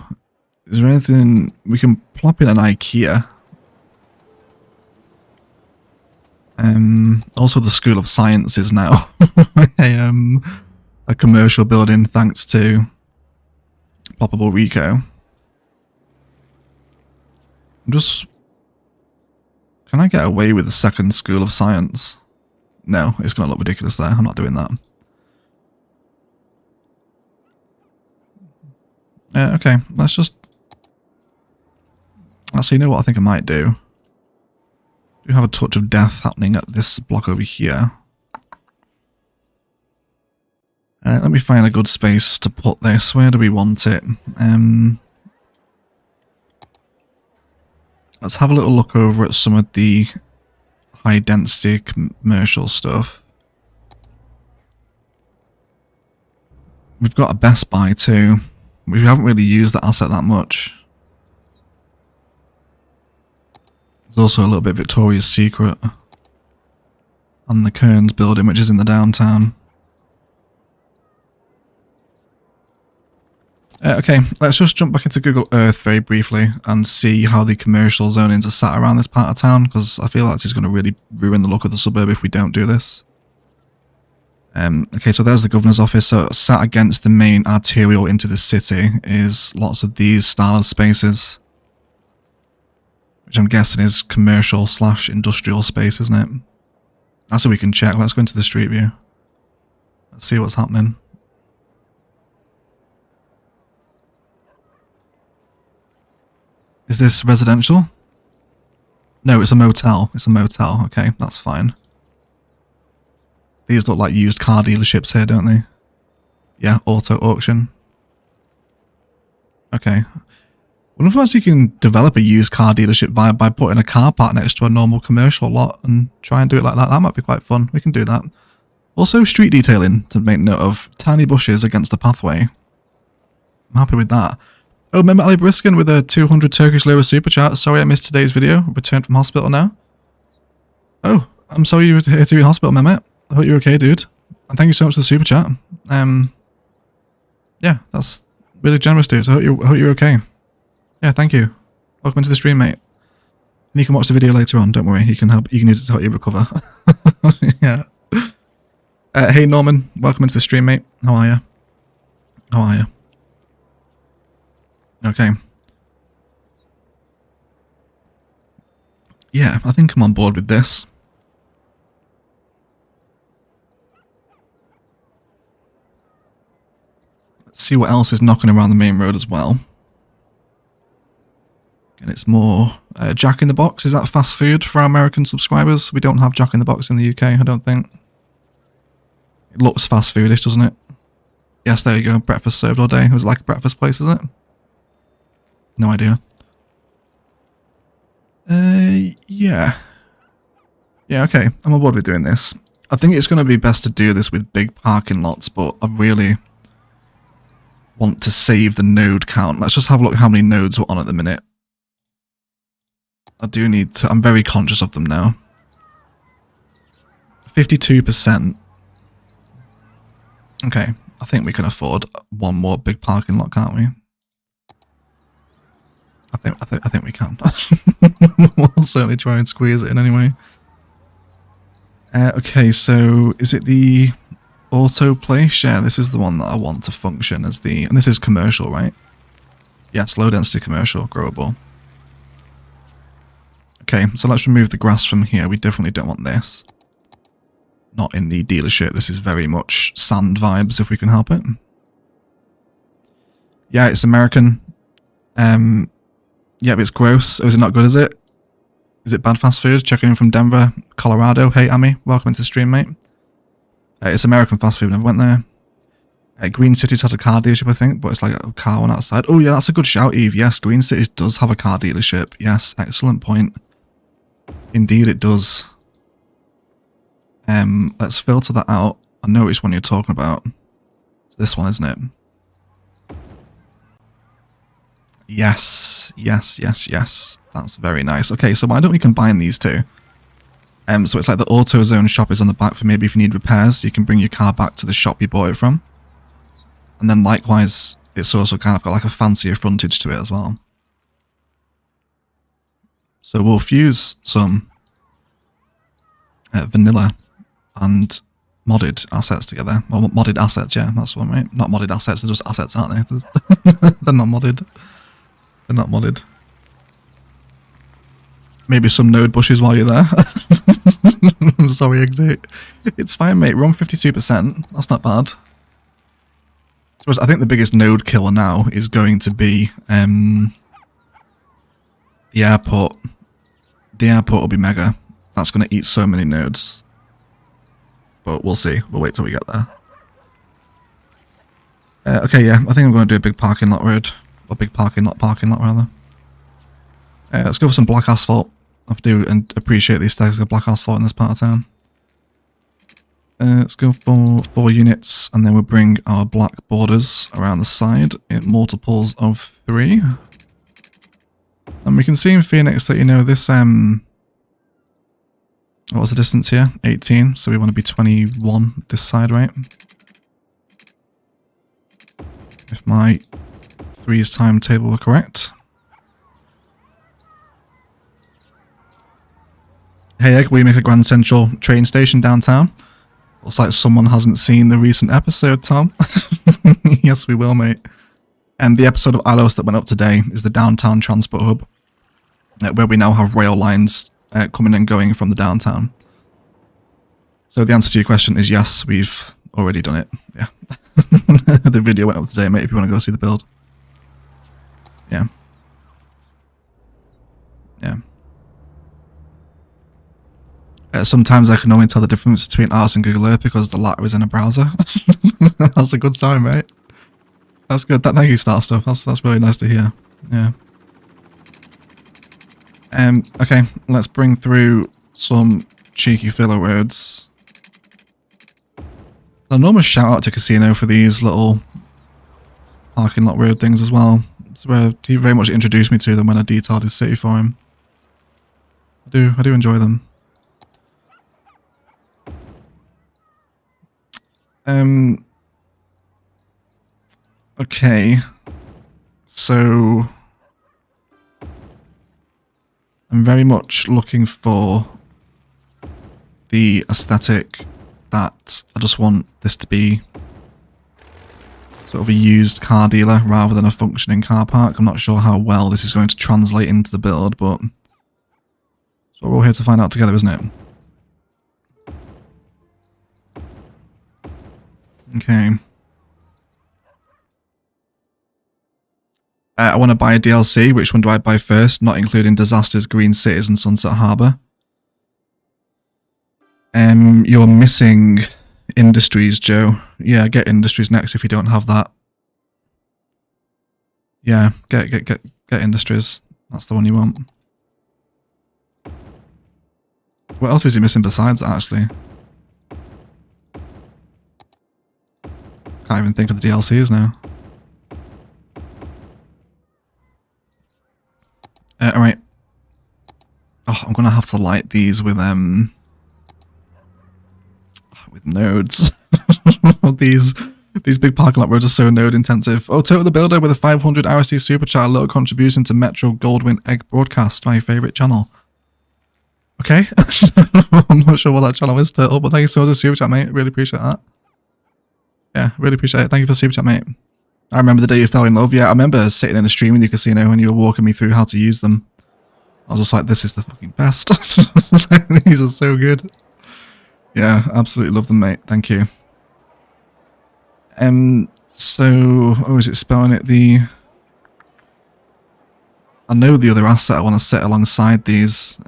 Is there anything we can plop in an IKEA? Also the School of Sciences now. A commercial building thanks to Ploppable Rico. Can I get away with a second School of Science? No, it's going to look ridiculous there. I'm not doing that. Okay, let's just... Actually, you know what I think I might do? Do have a touch of death happening at this block over here. Let me find a good space to put this. Where do we want it? Let's have a little look over at some of the high density commercial stuff. We've got a Best Buy too. We haven't really used that asset that much. There's also a little bit of Victoria's Secret. And the Kearns building, which is in the downtown. Okay, let's just jump back into Google Earth very briefly and see how the commercial zonings are sat around this part of town, because I feel like this is going to really ruin the look of the suburb if we don't do this. Okay, so there's the governor's office. So sat against the main arterial into the city is lots of these style of spaces, which I'm guessing is commercial / industrial space, isn't it? That's so we can check. Let's go into the street view. Let's see what's happening. Is this residential? No, it's a motel. It's a motel. Okay, that's fine. These look like used car dealerships here, don't they? Yeah, auto auction. Okay. Well, if you can develop a used car dealership by putting a car park next to a normal commercial lot and try and do it like that, that might be quite fun. We can do that. Also, street detailing to make note of. Tiny bushes against a pathway. I'm happy with that. Oh, remember Ali Briskin with a 200 Turkish lira super chat. Sorry I missed today's video. Returned from hospital now. Oh, I'm sorry you were here to be in hospital, Mehmet. I hope you're okay, dude. And thank you so much for the super chat. Yeah, that's really generous, dude. I hope you're okay. Yeah, thank you. Welcome into the stream, mate. And you can watch the video later on. Don't worry, you can use it to help you recover. Yeah. Hey Norman, welcome into the stream, mate. How are you? How are you? Okay. Yeah, I think I'm on board with this. Let's see what else is knocking around the main road as well. And it's more Jack in the Box. Is that fast food for our American subscribers? We don't have Jack in the Box in the UK, I don't think. It looks fast foodish, doesn't it? Yes, there you go. Breakfast served all day. It was like a breakfast place, is it? No idea. Yeah. Yeah, okay. I'm on board with doing this. I think it's going to be best to do this with big parking lots, but I really want to save the node count. Let's just have a look how many nodes we're on at the minute. I do need to... I'm very conscious of them now. 52%. Okay. I think we can afford one more big parking lot, can't we? I think we can. We'll certainly try and squeeze it in anyway. Okay, so is it the auto place? Yeah, this is the one that I want to function as the... And this is commercial, right? Yes, low density commercial, growable. Okay, so let's remove the grass from here. We definitely don't want this. Not in the dealership. This is very much sand vibes if we can help it. Yeah, it's American. Yep, it's gross. Oh, is it not good, is it? Is it bad fast food? Checking in from Denver, Colorado. Hey, Amy. Welcome into the stream, mate. It's American fast food. Never went there. Green City's has a car dealership, I think, but it's like a car one outside. Oh, yeah, that's a good shout, Eve. Yes, Green Cities does have a car dealership. Yes, excellent point. Indeed, it does. Let's filter that out. I know which one you're talking about. It's this one, isn't it? Yes, yes, yes, yes. That's very nice. Okay, so why don't we combine these two? So it's like the AutoZone shop is on the back for maybe if you need repairs, you can bring your car back to the shop you bought it from. And then likewise, it's also kind of got like a fancier frontage to it as well. So we'll fuse some vanilla and modded assets together. Well, modded assets, yeah, that's one, right? Not modded assets, they're just assets, aren't they? They're not modded. They're not modded. Maybe some node bushes while you're there. I'm sorry, exit. It's fine, mate. We're on 52%. That's not bad. I think the biggest node killer now is going to be the airport. The airport will be mega. That's going to eat so many nodes. But we'll see. We'll wait till we get there. Okay, yeah. I think I'm going to do a big parking lot road. Or big parking lot rather. Let's go for some black asphalt. I do and appreciate the aesthetics of black asphalt in this part of town. Let's go for 4 units, and then we'll bring our black borders around the side in multiples of 3. And we can see in Phoenix that, you know, this, what was the distance here? 18, so we want to be 21 this side, right? If my 3's timetable were correct. Hey Egg, we make a Grand Central train station downtown. Looks like someone hasn't seen the recent episode, Tom. Yes, we will, mate. And the episode of Ilos that went up today is the downtown transport hub, where we now have rail lines coming and going from the downtown. So the answer to your question is yes, we've already done it. Yeah. The video went up today, mate, if you want to go see the build. Yeah. Yeah. Sometimes I can only tell the difference between ours and Google Earth because the latter is in a browser. That's a good sign, mate. That's good. Thank you, Star Stuff. That's really nice to hear. Yeah. Okay, let's bring through some cheeky filler roads. An enormous shout out to Casino for these little parking lot road things as well. It's where he very much introduced me to them when I detailed his city for him. I do enjoy them. Okay, so I'm very much looking for the aesthetic that I just want this to be sort of a used car dealer rather than a functioning car park. I'm not sure how well this is going to translate into the build, but that's what we're all here to find out together, isn't it? Okay. I want to buy a DLC. Which one do I buy first? Not including Disasters, Green Cities, and Sunset Harbour. You're missing Industries, Joe. Yeah, get Industries next if you don't have that. Yeah, get Industries. That's the one you want. What else is he missing besides that, actually? Can't even think of the DLCs now. Alright. Oh, I'm gonna have to light these with nodes. These big parking lot roads are so node intensive. Oh, Total the Builder with a 500 RSD Superchat, low contribution to Metro Goldwyn Egg Broadcast, my favourite channel. Okay. I'm not sure what that channel is, Turtle, but thank you so much for the Super Chat, mate. Really appreciate that. Yeah, really appreciate it. Thank you for the Super Chat, mate. I remember the day you fell in love. Yeah, I remember sitting in a stream with you, Casino, when you were walking me through how to use them. I was just like, this is the fucking best. These are so good. Yeah, absolutely love them, mate. Thank you. So, oh, is it spelling it the... I know the other asset I want to sit alongside these.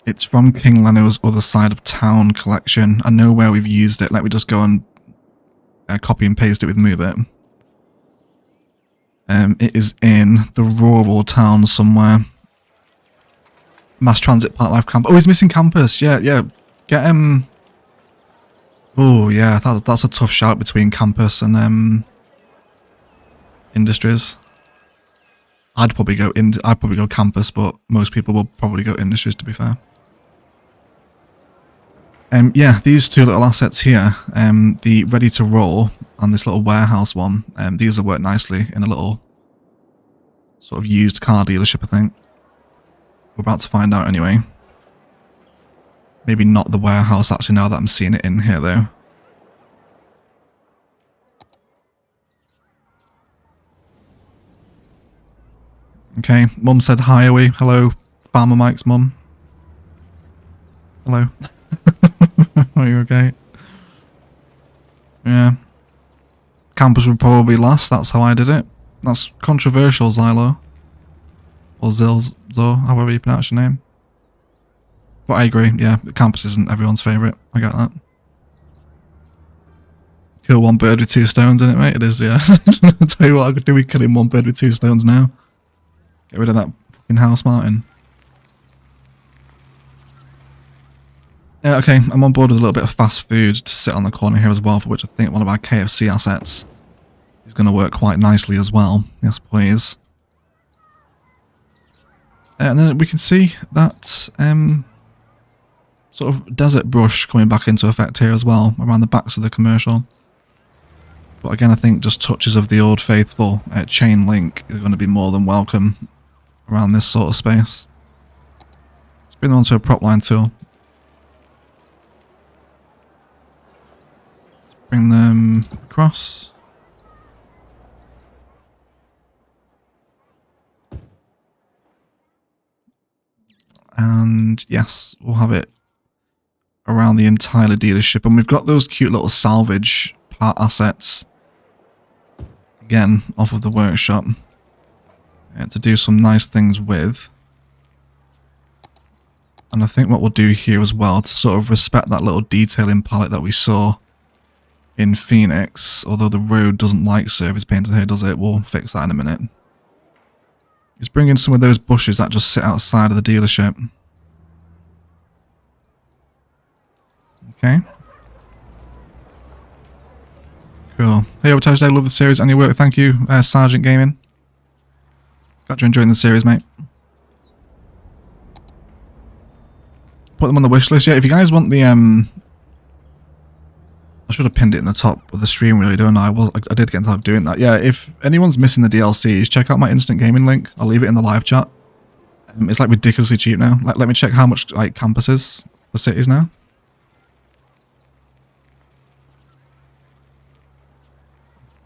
It's from King Leno's Other Side of Town collection. I know where we've used it. Let me just go and copy and paste it with Move It. It is in the rural town somewhere. Mass Transit Park Life Campus. Oh, he's missing campus. Yeah, yeah. Get him. Oh, yeah. That's a tough shout between campus and industries. I'd probably go campus, but most people will probably go industries, to be fair. Yeah, these two little assets here, the ready to roll and this little warehouse one, these will work nicely in a little sort of used car dealership, I think. We're about to find out anyway. Maybe not the warehouse actually now that I'm seeing it in here though. Okay, Mum said hi away. Hello, Farmer Mike's mum. Hello. Are you okay? Yeah. Campus would probably last, that's how I did it. That's controversial, Xylo. Or Zilzo, however you pronounce your name. But I agree, yeah, campus isn't everyone's favourite. I get that. Kill one bird with two stones in it, mate. It is, yeah. I'll tell you what I could do with killing one bird with two stones now. Get rid of that fucking house, Martin. Yeah, okay, I'm on board with a little bit of fast food to sit on the corner here as well, for which I think one of our KFC assets is going to work quite nicely as well. Yes, please. And then we can see that sort of desert brush coming back into effect here as well, around the backs of the commercial. But again, I think just touches of the old faithful chain link are going to be more than welcome around this sort of space. Let's bring them onto a prop line tool. Bring them across. And yes, we'll have it around the entire dealership. And we've got those cute little salvage part assets, again, off of the workshop, to do some nice things with. And I think what we'll do here as well, to sort of respect that little detailing palette that we saw in Phoenix, although the road doesn't like surface painted here, does it? We'll fix that in a minute. Is bring in some of those bushes that just sit outside of the dealership. Okay. Cool. Hey, OVERCHARGED, I love the series and your work. Thank you, Sergeant Gaming. Glad you're enjoying the series, mate. Put them on the wish list. Yeah, if you guys want the I should have pinned it in the top of the stream, really, don't I? Well, I did get into doing that. Yeah, if anyone's missing the DLCs, check out my instant gaming link. I'll leave it in the live chat. It's like ridiculously cheap now. Let me check how much like campus is for cities now.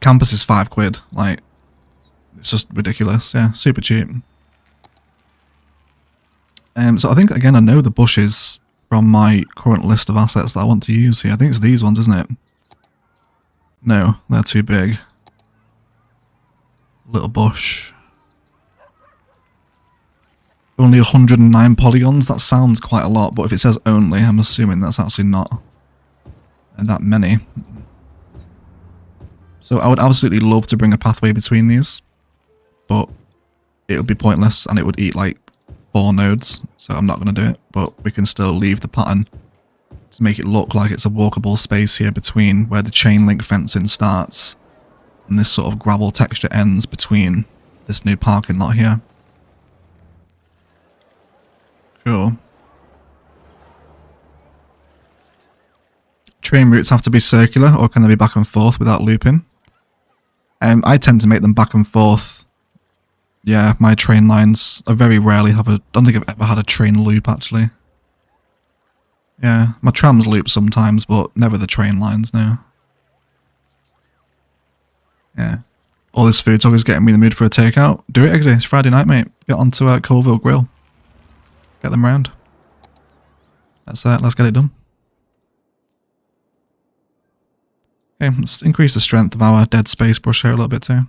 Campus is £5. Like, it's just ridiculous. Yeah, super cheap. So I think again I know the bushes from my current list of assets that I want to use here. I think it's these ones, isn't it? No, they're too big. Little bush. Only 109 polygons. That sounds quite a lot, but if it says only, I'm assuming that's actually not that many. So I would absolutely love to bring a pathway between these, but it would be pointless and it would eat like 4 nodes, so I'm not going to do it, but we can still leave the pattern to make it look like it's a walkable space here between where the chain link fencing starts and this sort of gravel texture ends between this new parking lot here. Sure. Train routes have to be circular, or can they be back and forth without looping? I tend to make them back and forth. Yeah, my train lines, I very rarely have a... I don't think I've ever had a train loop, actually. Yeah, my trams loop sometimes, but never the train lines, no. Yeah. All this food talk is getting me in the mood for a takeout. Do it, Eggsy. It's Friday night, mate. Get onto Colville Grill. Get them round. Let's get it done. Okay, let's increase the strength of our dead space brush here a little bit too.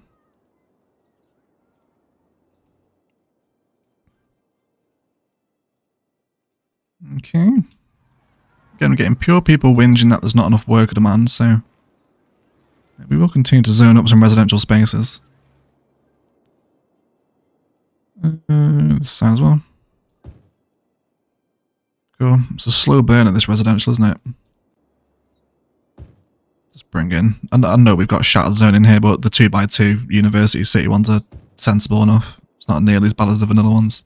Okay. Again, we're getting pure people whinging that there's not enough worker demand, so we will continue to zone up some residential spaces. This side as well. Cool. It's a slow burn at this residential, isn't it? Just bring in. And I know we've got a shattered zone in here, but the 2x2 University City ones are sensible enough. It's not nearly as bad as the vanilla ones.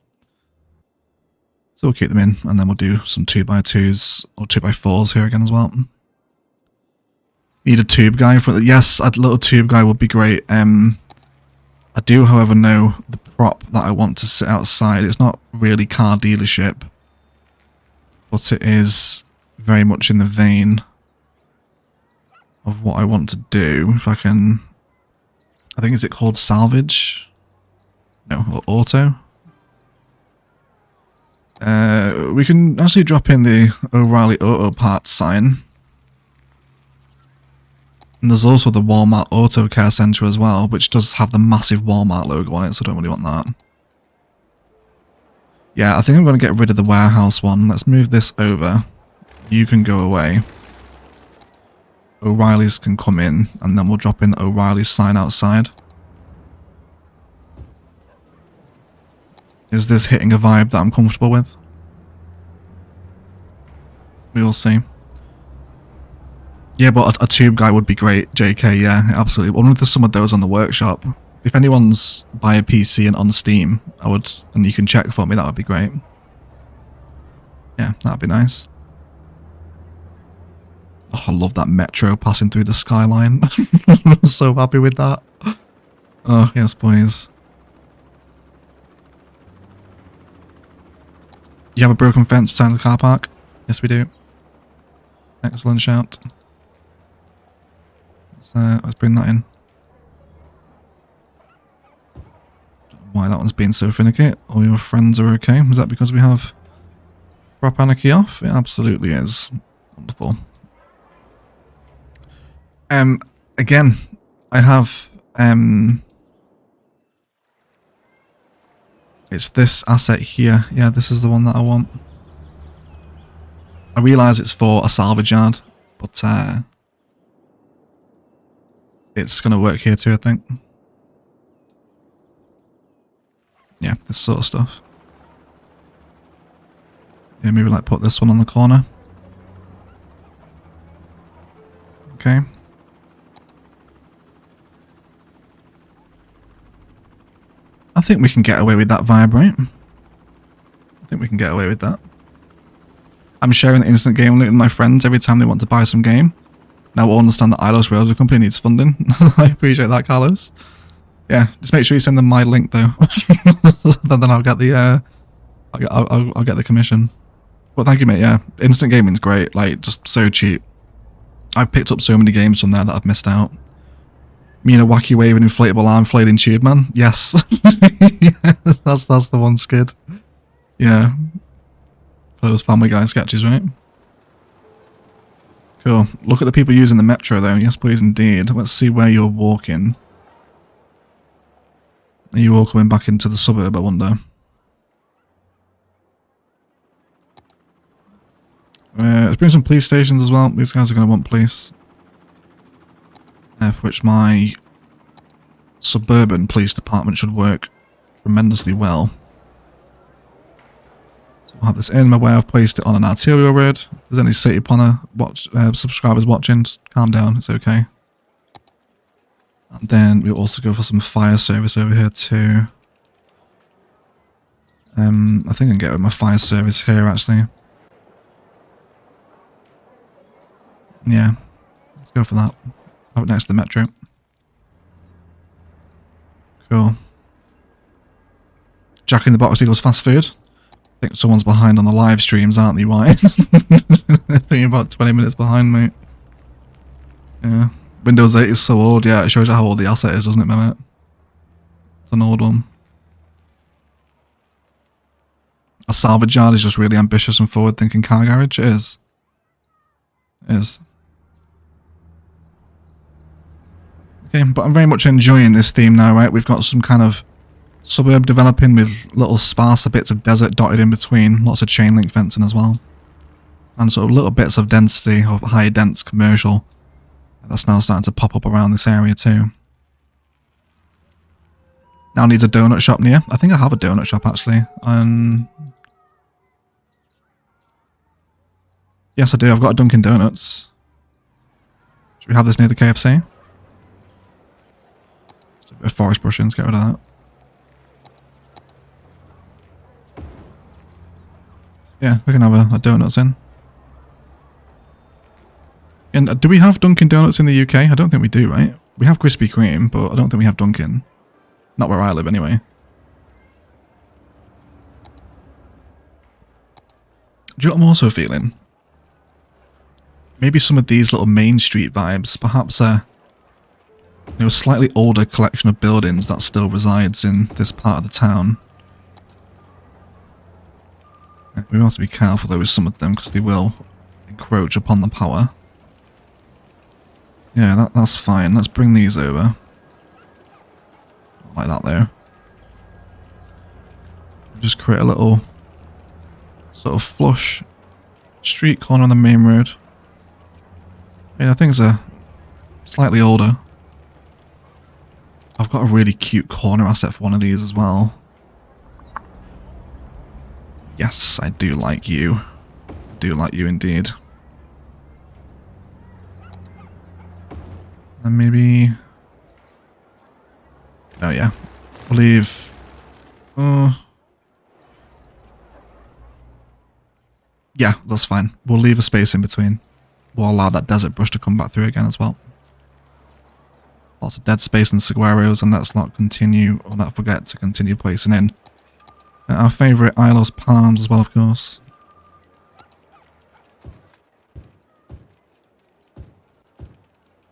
So we'll keep them in, and then we'll do some 2x2s or 2x4s here again as well. Need a tube guy for yes, a little tube guy would be great. I do, however, know the prop that I want to sit outside. It's not really car dealership, but it is very much in the vein of what I want to do. If I can, I think, is it called salvage? No, or auto. We can actually drop in the O'Reilly Auto Parts sign. And there's also the Walmart Auto Care Centre as well, which does have the massive Walmart logo on it, so I don't really want that. Yeah, I think I'm going to get rid of the warehouse one. Let's move this over. You can go away. O'Reilly's can come in, and then we'll drop in the O'Reilly's sign outside. Is this hitting a vibe that I'm comfortable with? We will see. Yeah, but a tube guy would be great, JK, yeah, absolutely. I wonder if there's some of those on the workshop. If anyone's buy a PC and on Steam, and you can check for me, that would be great. Yeah, that'd be nice. Oh, I love that metro passing through the Skyline. I'm so happy with that. Oh, yes, boys. You have a broken fence beside the car park? Yes, we do. Excellent shout. Let's bring that in. Don't know why that one's being so finicky. All your friends are okay. Is that because we have prop anarchy off? It absolutely is. Wonderful. Again, I have it's this asset here. Yeah, this is the one that I want. I realise it's for a salvage yard, but it's going to work here too, I think. Yeah, this sort of stuff. Yeah, maybe like put this one on the corner. Okay. I think we can get away with that vibe, right? I think we can get away with that. I'm sharing the instant game link with my friends every time they want to buy some game. Now we'll understand that Ilos Railroad Company needs funding. I appreciate that, Carlos. Yeah, just make sure you send them my link though. then I'll get the I'll get the commission. But thank you, mate. Yeah, instant gaming's great. Like, just so cheap. I've picked up so many games from there that I've missed out. Me and a wacky waving inflatable arm flailing tube man. Yes. Yes, that's the one, Skid. Yeah. Those Family Guy sketches, right? Cool. Look at the people using the metro though. Yes, please indeed. Let's see where you're walking. Are you all coming back into the suburb, I wonder? Let's bring some police stations as well. These guys are going to want police. For which my Suburban police department should work tremendously well. So I'll have this in my way. I've placed it on an arterial road. If there's any City Planner subscribers watching, just calm down, it's okay. And then we'll also go for some fire service over here too. I think I can get with my fire service here actually. Yeah, let's go for that. Have it next to the metro. Cool. Jack in the Box equals fast food. I think someone's behind on the live streams, aren't they, White? I think about 20 minutes behind, mate. Yeah. Windows 8 is so old, yeah, it shows you how old the asset is, doesn't it, mate? It's an old one. A salvage yard is just really ambitious and forward-thinking car garage. It is. It is. Okay, but I'm very much enjoying this theme now, right? We've got some kind of suburb developing with little sparser bits of desert dotted in between. Lots of chain link fencing as well. And sort of little bits of density, of high dense commercial. That's now starting to pop up around this area too. Now needs a donut shop near. I think I have a donut shop actually. Yes, I do. I've got a Dunkin' Donuts. Should we have this near the KFC? Just a bit of forest brushings, get rid of that. Yeah, we can have a donuts in. And do we have Dunkin' Donuts in the UK? I don't think we do, right? We have Krispy Kreme, but I don't think we have Dunkin'. Not where I live, anyway. Do you know what I'm also feeling? Maybe some of these little main street vibes, perhaps a slightly older collection of buildings that still resides in this part of the town. We have to be careful though with some of them because they will encroach upon the power. Yeah, that's fine. Let's bring these over. Like that though. Just create a little sort of flush street corner on the main road. Yeah, things are slightly older. I've got a really cute corner asset for one of these as well. Yes, I do like you. I do like you indeed. And maybe... Oh yeah. We'll leave... Yeah, that's fine. We'll leave a space in between. We'll allow that desert brush to come back through again as well. Lots of dead space and saguaros, and let's not forget to continue placing in our favourite Ilos palms as well, of course.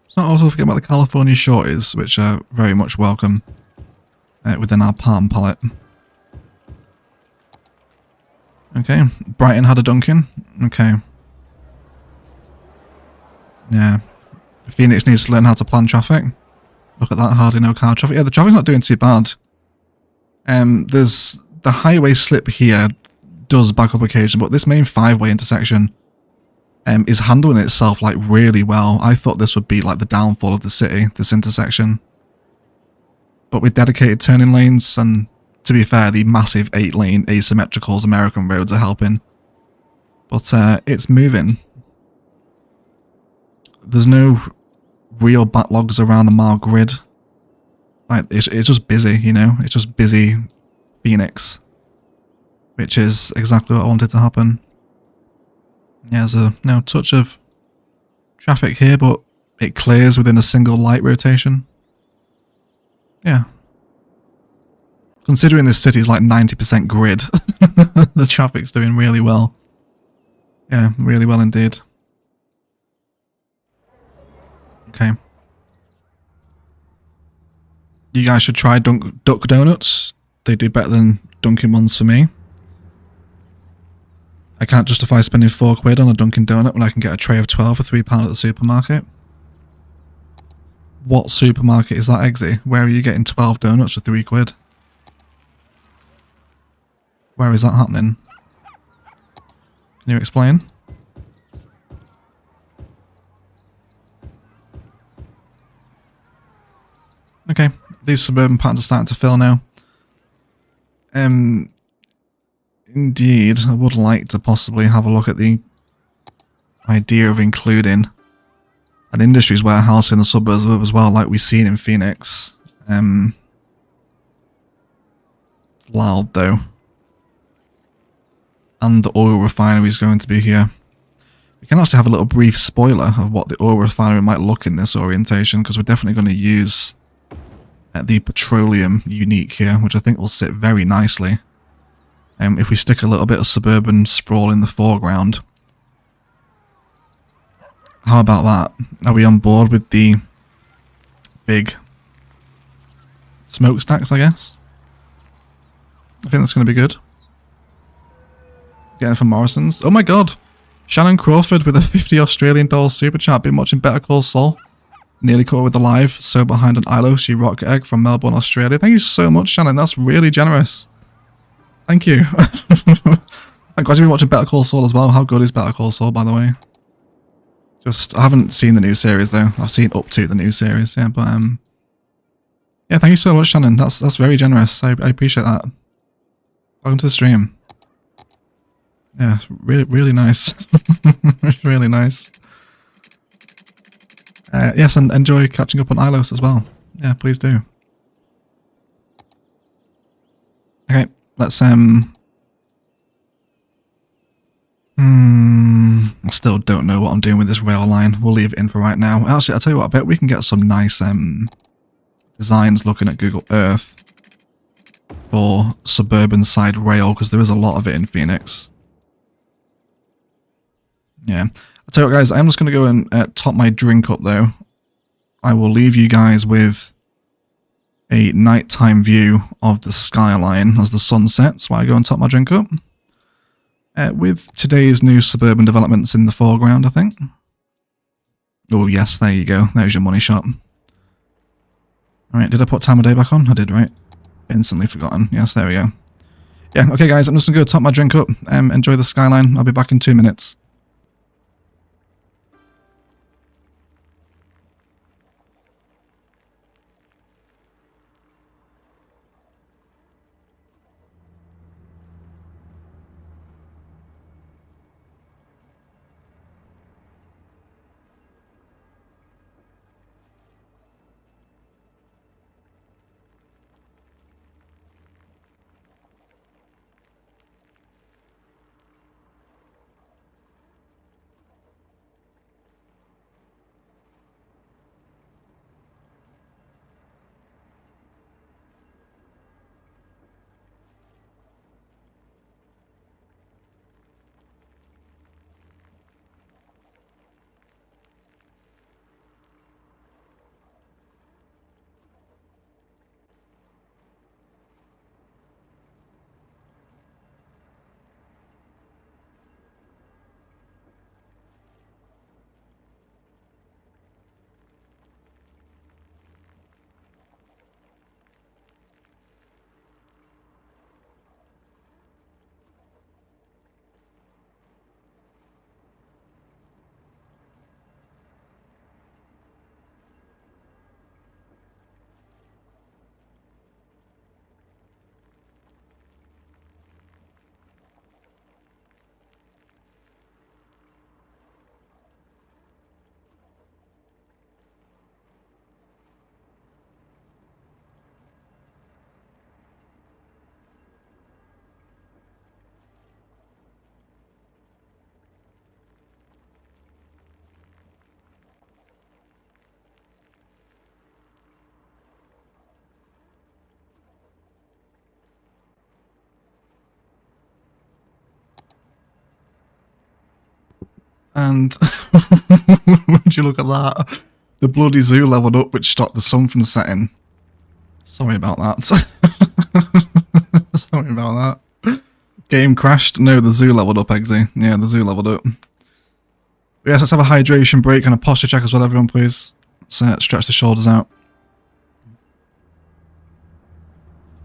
Let's not also forget about the California shorties, which are very much welcome within our palm palette. Okay, Brighton had a Dunkin'. Okay. Yeah. Phoenix needs to learn how to plan traffic. Look at that, hardly no car traffic. Yeah, the traffic's not doing too bad. There's the highway slip here does back up occasion, but this main 5-way intersection is handling itself like really well. I thought this would be like the downfall of the city, this intersection. But with dedicated turning lanes and, to be fair, the massive 8-lane asymmetricals American roads are helping. But it's moving. There's no real backlogs around the mile grid. Like it's just busy, you know. It's just busy Phoenix, which is exactly what I wanted to happen. Yeah, there's a touch of traffic here, but it clears within a single light rotation. Yeah. Considering this city is like 90% grid, the traffic's doing really well. Yeah, really well indeed. Okay. You guys should try Duck Donuts. They do better than Dunkin' ones for me. I can't justify spending £4 on a Dunkin' Donut when I can get a tray of 12 for £3 at the supermarket. What supermarket is that, Eggsy? Where are you getting 12 donuts for £3? Where is that happening? Can you explain? Okay, these suburban patterns are starting to fill now. Indeed, I would like to possibly have a look at the idea of including an industries warehouse in the suburbs as well, like we've seen in Phoenix. It's loud though. And the oil refinery is going to be here. We can actually have a little brief spoiler of what the oil refinery might look in this orientation, because we're definitely going to use the petroleum unique here, which I think will sit very nicely. If we stick a little bit of suburban sprawl in the foreground. How about that? Are we on board with the big smokestacks, I guess? I think that's going to be good. Getting from Morrison's. Oh my god! Shannon Crawford with a $50 Australian super chat. Been watching Better Call Saul. Nearly caught with the live. So behind an Ilos, you rock egg from Melbourne, Australia. Thank you so much, Shannon. That's really generous. Thank you. I'm glad you've been watching Better Call Saul as well. How good is Better Call Saul, by the way? I haven't seen the new series though. I've seen up to the new series, yeah. But yeah, thank you so much, Shannon. That's very generous. I appreciate that. Welcome to the stream. Yeah, really nice. Really nice. Yes, and enjoy catching up on Ilos as well. Yeah, please do. Okay, let's I still don't know what I'm doing with this rail line. We'll leave it in for right now. Actually, I'll tell you what, I bet we can get some nice designs looking at Google Earth for suburban side rail, because there is a lot of it in Phoenix. Yeah. I'll tell you what, guys, I'm just going to go and top my drink up, though. I will leave you guys with a nighttime view of the skyline as the sun sets while I go and top my drink up. With today's new suburban developments in the foreground, I think. Oh, yes, there you go. There's your money shot. Alright, did I put time of day back on? I did, right? Instantly forgotten. Yes, there we go. Yeah, okay, guys, I'm just going to go top my drink up. Enjoy the skyline. I'll be back in 2 minutes. And would you look at that? The bloody zoo leveled up, which stopped the sun from setting. Sorry about that. Sorry about that. Game crashed. No, the zoo leveled up, Eggsy. Yeah, the zoo leveled up. Yes, let's have a hydration break and a posture check as well, everyone, please. Let's stretch the shoulders out.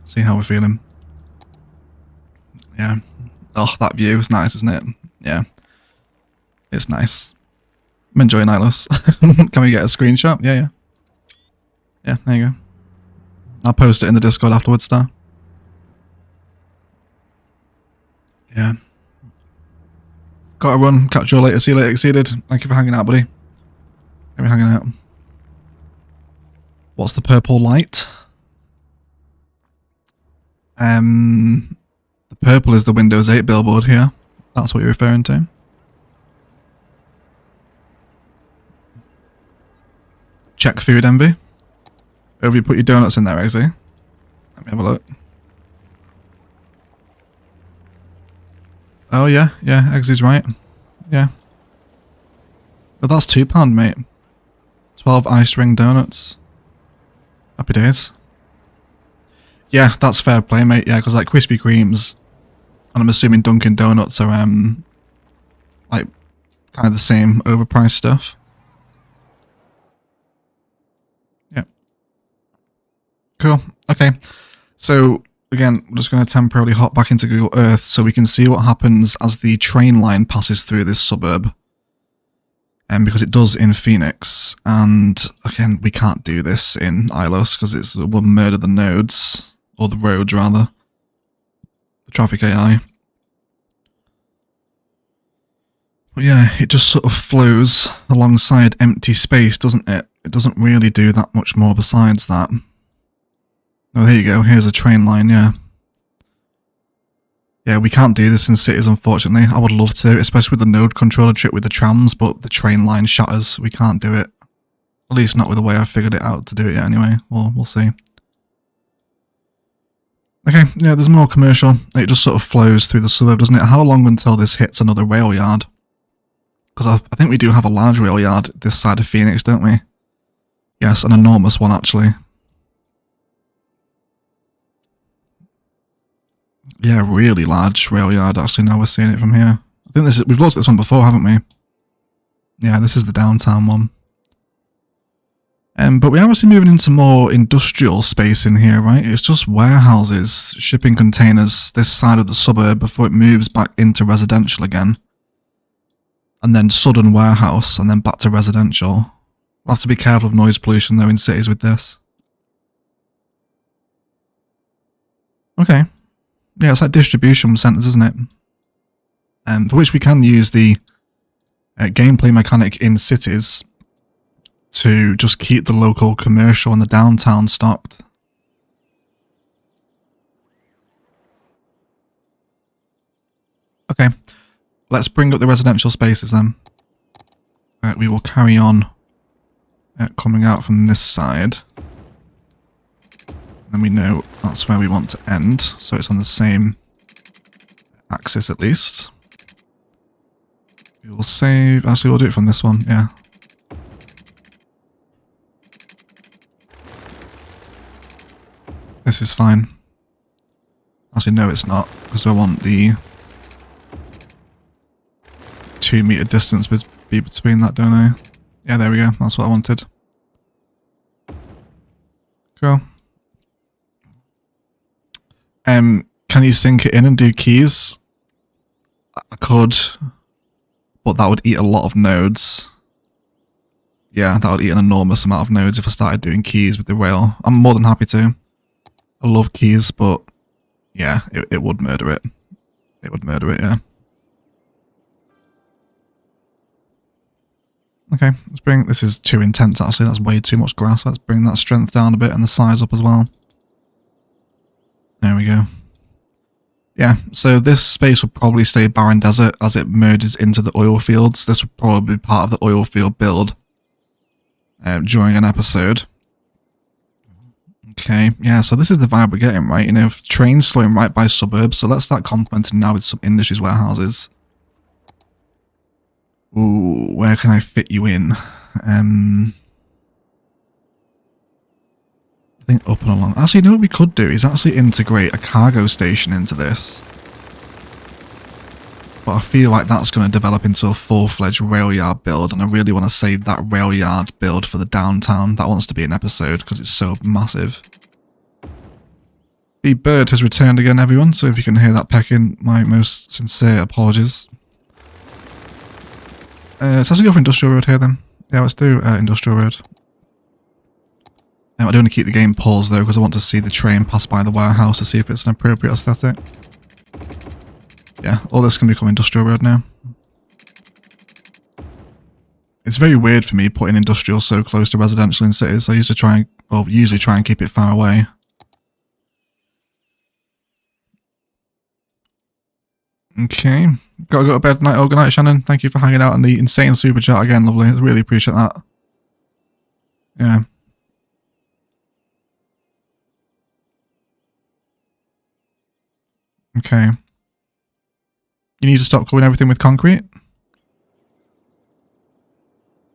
See how we're feeling. Yeah. Oh, that view is nice, isn't it? Yeah. It's nice. I'm enjoying Ilos. Can we get a screenshot? Yeah, yeah. Yeah, there you go. I'll post it in the Discord afterwards, Star. Yeah. Gotta run. Catch you later. See you later, Exceeded. Thank you for hanging out, buddy. Thank you for hanging out. What's the purple light? The purple is the Windows 8 billboard here. That's what you're referring to. Check food envy. Over you put your donuts in there, Eggsy. Let me have a look. Oh yeah, yeah, Eggsy's right. Yeah. But that's £2, mate. 12 ice ring donuts. Happy days. Yeah, that's fair play, mate. Yeah, because like Krispy Kremes, and I'm assuming Dunkin' Donuts are like kind of the same overpriced stuff. Cool. Okay. So again, we're just going to temporarily hop back into Google Earth so we can see what happens as the train line passes through this suburb. And because it does in Phoenix, and again, we can't do this in Ilos because it will murder the nodes, or the roads rather, the traffic AI. But yeah, it just sort of flows alongside empty space, doesn't it? It doesn't really do that much more besides that. Oh, there you go, here's a train line, yeah. Yeah, we can't do this in cities, unfortunately. I would love to, especially with the node controller trick with the trams, but the train line shatters. We can't do it. At least not with the way I figured it out to do it yet anyway. Well, we'll see. Okay, yeah, there's more commercial. It just sort of flows through the suburb, doesn't it? How long until this hits another rail yard? Because I think we do have a large rail yard this side of Phoenix, don't we? Yes, an enormous one, actually. Yeah, really large rail yard, actually, now we're seeing it from here. I think we've looked at this one before, haven't we? Yeah, this is the downtown one. But we are actually moving into more industrial space in here, right? It's just warehouses, shipping containers this side of the suburb before it moves back into residential again. And then sudden warehouse, and then back to residential. We'll have to be careful of noise pollution, though, in cities with this. Okay. Yeah, it's like distribution centres, isn't it? For which we can use the gameplay mechanic in cities to just keep the local commercial and the downtown stocked. Okay, let's bring up the residential spaces then. We will carry on coming out from this side. Then we know that's where we want to end, so it's on the same axis at least. We will save, actually we'll do it from this one, yeah. This is fine. Actually no it's not, because I want the 2 meter distance be between that, don't I? Yeah, there we go, that's what I wanted. Cool. Can you sync it in and do keys? I could, but that would eat a lot of nodes. Yeah, that would eat an enormous amount of nodes if I started doing keys with the rail. I'm more than happy to. I love keys, but yeah, it would murder it. It would murder it, yeah. Okay, let's bring, this is too intense actually, that's way too much grass. Let's bring that strength down a bit and the size up as well. There we go. Yeah, so this space will probably stay barren desert as it merges into the oil fields. This will probably be part of the oil field build during an episode. Okay, yeah, so this is the vibe we're getting, right? You know, trains flowing right by suburbs, so let's start complementing now with some industries warehouses. Ooh, where can I fit you in? I think up and along. Actually, you know what we could do is actually integrate a cargo station into this. But I feel like that's going to develop into a full-fledged rail yard build, and I really want to save that rail yard build for the downtown. That wants to be an episode because it's so massive. The bird has returned again, everyone, so if you can hear that pecking, my most sincere apologies. So let's go for Industrial Road here then. Yeah, let's do Industrial Road. I do want to keep the game paused though, because I want to see the train pass by the warehouse to see if it's an appropriate aesthetic. Yeah, all this can become Industrial Road now. It's very weird for me putting industrial so close to residential in cities. I used to try and, well, usually try and keep it far away. Okay, gotta go to bed night. Oh, good night, Shannon. Thank you for hanging out in the insane super chat again, lovely. I really appreciate that. Yeah. Okay. You need to stop covering everything with concrete?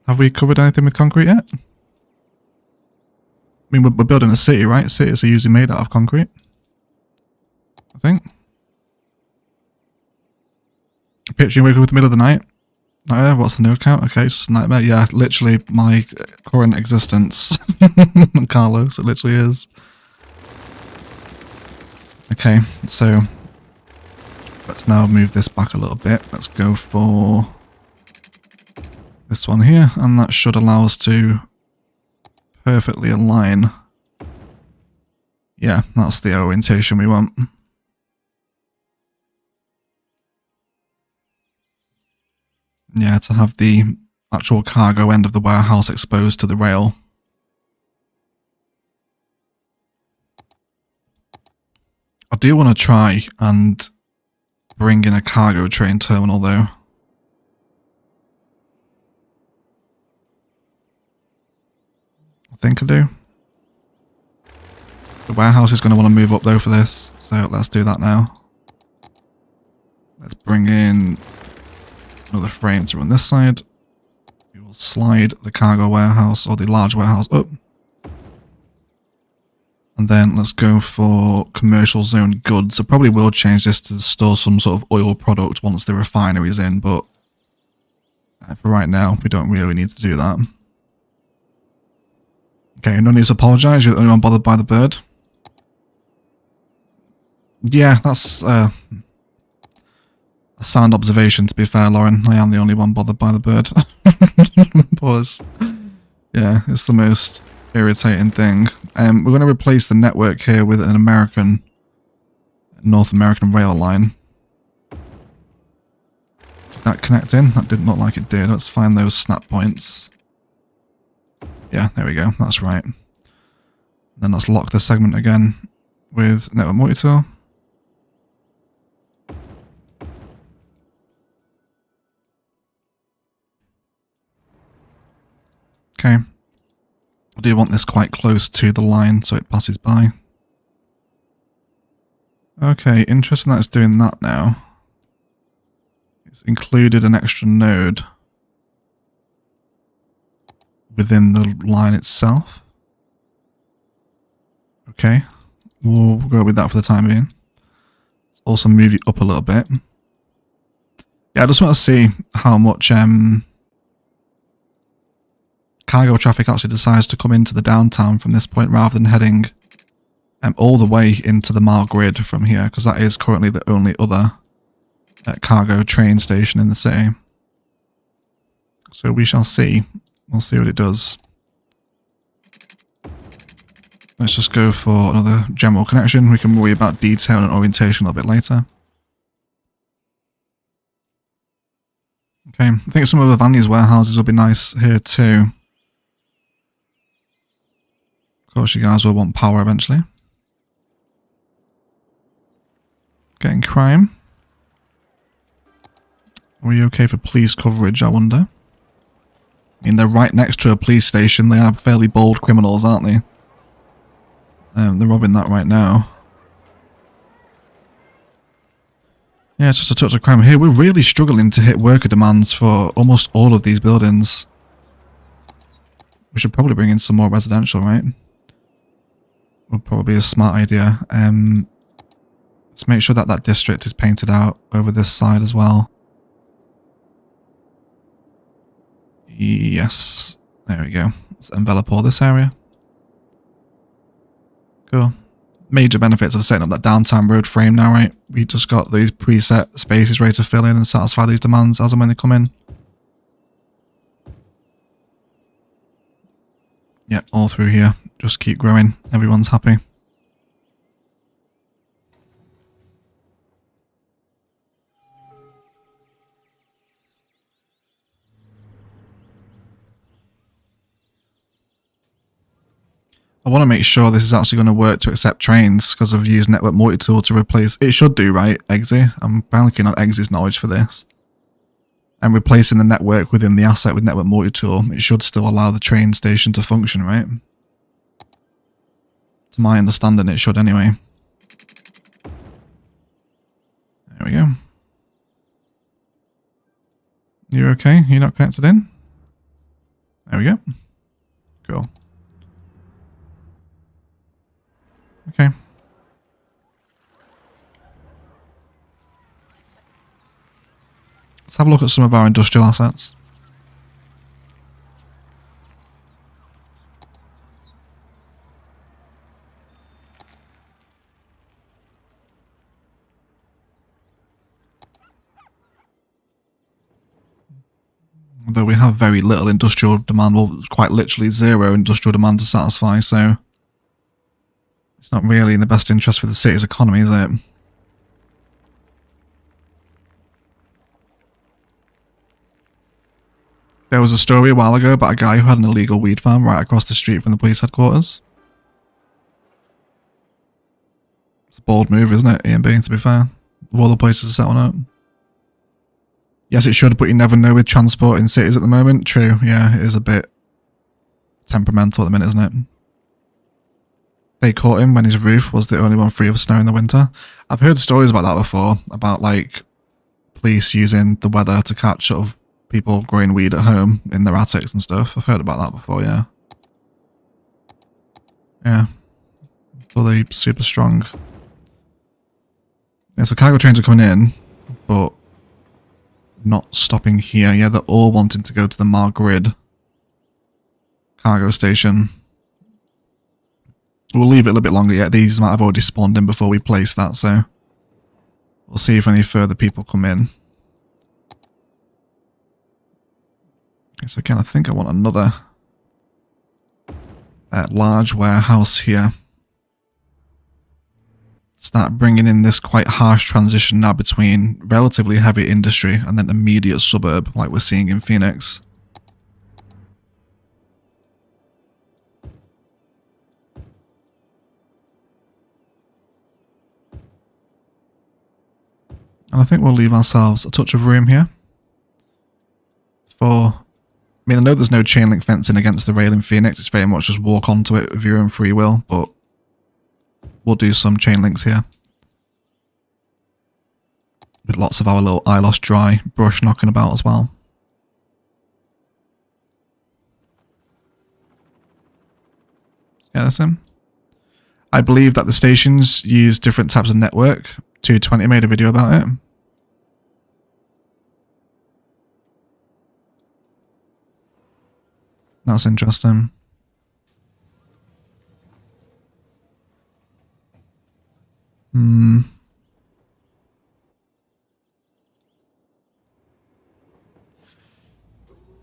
Have we covered anything with concrete yet? I mean, we're building a city, right? Cities are usually made out of concrete. I think. Picture you waking up in the middle of the night. Oh yeah, what's the node count? Okay, it's just a nightmare. Yeah, literally my current existence. Carlos, it literally is. Okay, so let's now move this back a little bit. Let's go for this one here, and that should allow us to perfectly align. Yeah, that's the orientation we want. Yeah, to have the actual cargo end of the warehouse exposed to the rail. I do want to try and bring in a cargo train terminal though. I think I do. The warehouse is going to want to move up though for this, so let's do that now. Let's bring in another frame to run this side. We will slide the cargo warehouse or the large warehouse up. And then let's go for commercial zone goods. I probably will change this to store some sort of oil product once the refinery is in, but for right now, we don't really need to do that. Okay, no need to apologise. You're the only one bothered by the bird. Yeah, that's a sound observation, to be fair, Lauren. I am the only one bothered by the bird. Pause. Yeah, it's the most irritating thing. We're going to replace the network here with an North American rail line. Did that connect in? That didn't look like it did. Let's find those snap points. Yeah, there we go. That's right. Then let's lock the segment again with network multi-tool. Okay. I do want this quite close to the line so it passes by. Okay, interesting that it's doing that now. It's included an extra node within the line itself. Okay, we'll go with that for the time being. Let's also move it up a little bit. Yeah, I just want to see how much cargo traffic actually decides to come into the downtown from this point rather than heading all the way into the mile grid from here, because that is currently the only other cargo train station in the city. So we shall see. We'll see what it does. Let's just go for another general connection. We can worry about detail and orientation a little bit later. Okay, I think some of the Vanya's warehouses will be nice here too. Of course, you guys will want power eventually. Getting crime. Are we okay for police coverage, I wonder? I mean, they're right next to a police station. They are fairly bold criminals, aren't they? They're robbing that right now. Yeah, it's just a touch of crime here. We're really struggling to hit worker demands for almost all of these buildings. We should probably bring in some more residential, right? Would probably be a smart idea. Let's make sure that that district is painted out over this side as well. Yes. There we go. Let's envelop all this area. Cool. Major benefits of setting up that downtown road frame now, right? We just got these preset spaces ready to fill in and satisfy these demands as and when they come in. Yep, all through here. Just keep growing. Everyone's happy. I want to make sure this is actually going to work to accept trains because I've used network multi-tool to replace... It should do, right, Eggsy? I'm banking on Eggsy's knowledge for this. And replacing the network within the asset with network multi-tool, it should still allow the train station to function, right? To my understanding, it should anyway. There we go. You okay? You're not connected in? There we go. Cool. Okay. Let's have a look at some of our industrial assets. have very little industrial demand, well, quite literally zero industrial demand to satisfy, so it's not really in the best interest for the city's economy, is it? There was a story a while ago about a guy who had an illegal weed farm right across the street from the police headquarters. It's a bold move, isn't it, E&B, to be fair? Of all the places to set one up. Yes, it should, but you never know with transport in cities at the moment. True, yeah, it is a bit temperamental at the minute, isn't it? They caught him when his roof was the only one free of snow in the winter. I've heard stories about that before, about like police using the weather to catch sort of people growing weed at home in their attics and stuff. I've heard about that before, yeah. Yeah. So they're super strong. Yeah, so cargo trains are coming in, but not stopping here. Yeah, they're all wanting to go to the Margrid cargo station. We'll leave it a little bit longer yet. These might have already spawned in before we place that, so we'll see if any further people come in. Okay, so again, I think I want another large warehouse here. Start bringing in this quite harsh transition now between relatively heavy industry and then immediate suburb, like we're seeing in Phoenix. And I think we'll leave ourselves a touch of room here for... I mean, I know there's no chain link fencing against the rail in Phoenix. It's very much just walk onto it with your own free will, but we'll do some chain links here. With lots of our little Ilos dry brush knocking about as well. Get this in. I believe that the stations use different types of network. 220 made a video about it. That's interesting.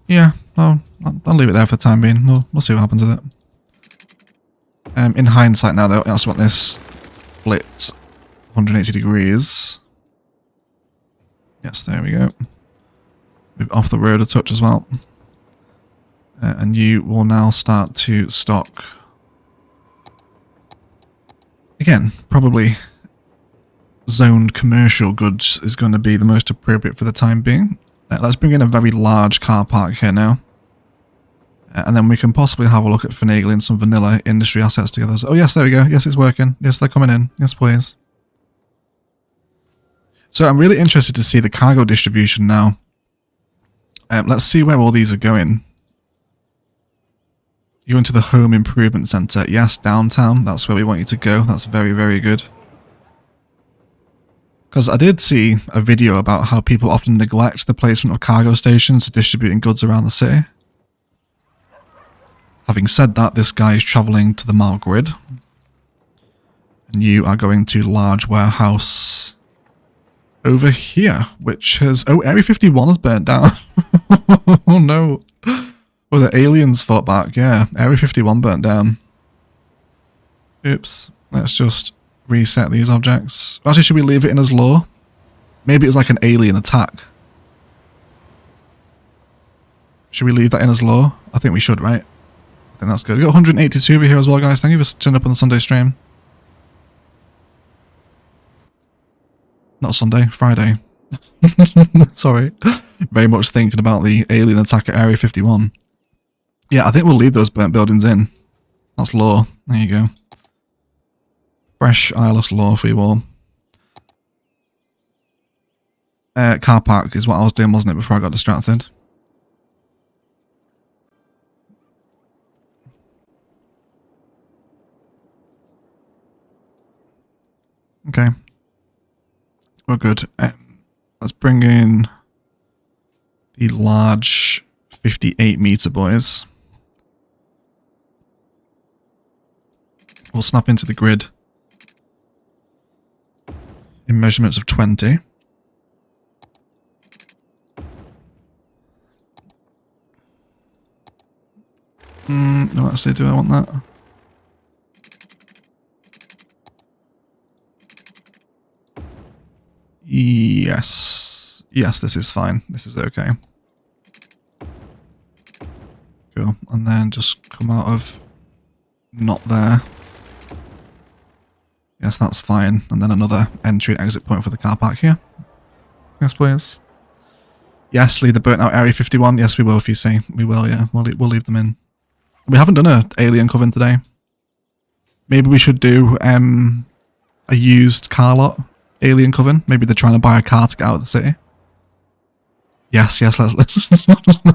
Yeah, I'll leave it there for the time being. We'll see what happens with it. In hindsight now, though, I also want this split 180 degrees. Yes, there we go. Move off the road a touch as well. And you will now start to stock. Again, probably zoned commercial goods is going to be the most appropriate for the time being. Let's bring in a very large car park here now. And then we can possibly have a look at finagling some vanilla industry assets together. Oh yes, there we go. Yes, it's working. Yes, they're coming in. Yes, please. So I'm really interested to see the cargo distribution now. Let's see where all these are going. You into the home improvement center. Yes, downtown. That's where we want you to go. That's very, very good. Because I did see a video about how people often neglect the placement of cargo stations for distributing goods around the city. Having said that, this guy is travelling to the mile grid. And you are going to large warehouse over here, which has... Oh, Area 51 has burnt down. Oh no. Oh, the aliens fought back. Yeah, Area 51 burnt down. Oops. Let's just reset these objects. Actually, should we leave it in as law? Maybe it was like an alien attack. Should we leave that in as law? I think we should, right? I think that's good. We got 182 over here as well, guys. Thank you for turning up on the Sunday stream. Not Sunday, Friday. Sorry. Very much thinking about the alien attack at Area 51. Yeah, I think we'll leave those burnt buildings in. That's law. There you go. Fresh Ilos law for you all. Car park is what I was doing, wasn't it, before I got distracted? Okay. We're good. Let's bring in the large 58 meter boys. We'll snap into the grid in measurements of 20. No, actually, do I want that? Yes. Yes, this is fine. This is okay. Cool. And then just come out of not there. Yes, that's fine. And then another entry and exit point for the car park here. Yes, please. Yes, leave the burnt out area 51. Yes, we will, if you say. We will, yeah. We'll leave them in. We haven't done a alien coven today. Maybe we should do a used car lot alien coven. Maybe they're trying to buy a car to get out of the city. Yes, let's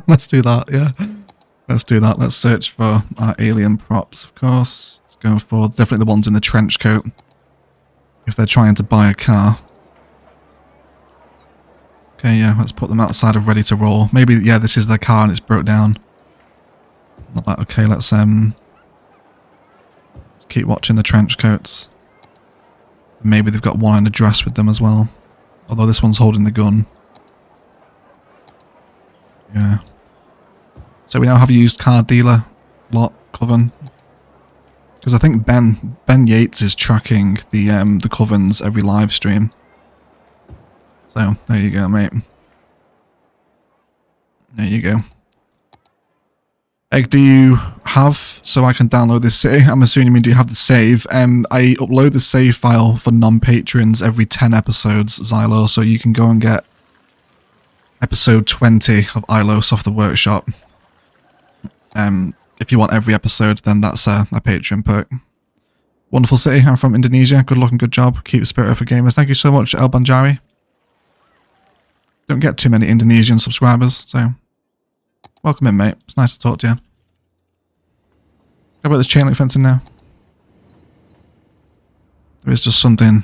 let's do that, yeah. Let's do that. Let's search for our alien props, of course. Let's go for definitely the ones in the trench coat. If they're trying to buy a car. Okay, yeah, let's put them outside of ready to roll. Maybe, yeah, this is their car and it's broke down. Not that, okay, let's keep watching the trench coats. Maybe they've got one in a dress with them as well. Although this one's holding the gun. Yeah. So we now have a used car dealer lot coven. Because I think Ben Yates is tracking the covens every live stream. So there you go, mate. There you go. Egg, do you have, so I can download this city? I'm assuming you mean, do you have the save? I upload the save file for non-patrons every 10 episodes, Xylo, so you can go and get episode 20 of Ilos off the workshop. If you want every episode, then that's a Patreon perk. Wonderful city. I'm from Indonesia. Good luck and good job. Keep spirit for gamers. Thank you so much, El Banjari. Don't get too many Indonesian subscribers, so welcome in, mate. It's nice to talk to you. How about this chain link fencing now? There is just something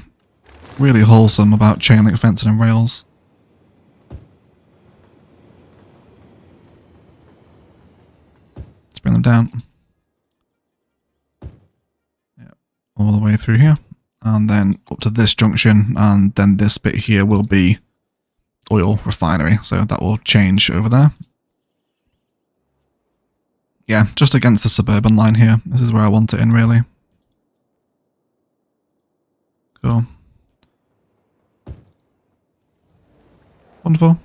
really wholesome about chain link fencing and rails. Let's bring them down. Yeah, all the way through here. And then up to this junction, and then this bit here will be oil refinery, so that will change over there. Yeah, just against the Suburban line here. This is where I want it in, really. Cool. Wonderful.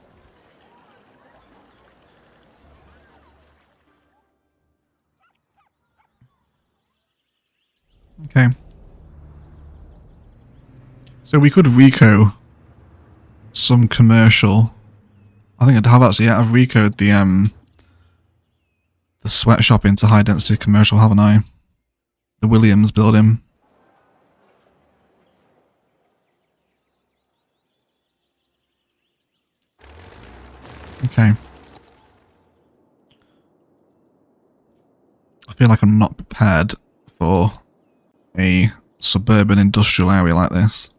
Okay. So we could Rico some commercial. I think I'd have actually, yeah, I've Rico'd the sweatshop into high density commercial, haven't I? The Williams building. Okay. I feel like I'm not prepared for a suburban industrial area like this.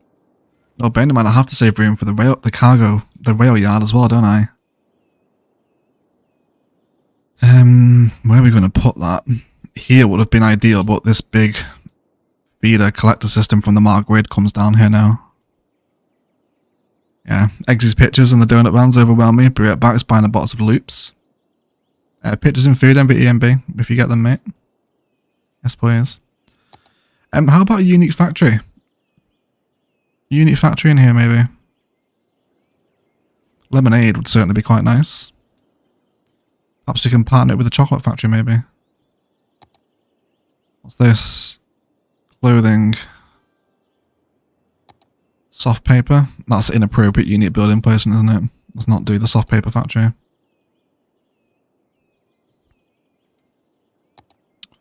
Oh, bear in mind, I have to save room for the rail yard as well, don't I? Where are we going to put that? Here would have been ideal, but this big feeder collector system from the Mark Grid comes down here now. Yeah, Eggsy's pictures and the donut bands overwhelm me. Be right back, it's buying a box of loops. Pictures and food, MB, if you get them, mate. Yes, please. How about a unique factory? Unique factory in here, maybe. Lemonade would certainly be quite nice. Perhaps you can partner it with a chocolate factory, maybe. What's this? Clothing. Soft paper. That's inappropriate unit building placement, isn't it? Let's not do the soft paper factory.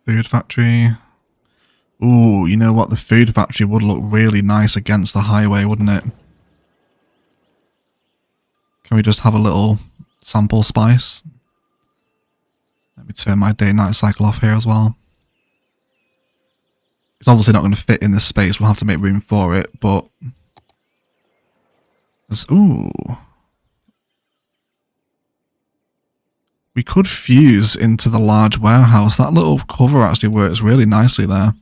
Food factory. Ooh, you know what? The food factory would look really nice against the highway, wouldn't it? Can we just have a little sample spice? Let me turn my day-night cycle off here as well. It's obviously not going to fit in this space. We'll have to make room for it, but... Ooh. We could fuse into the large warehouse. That little cover actually works really nicely there.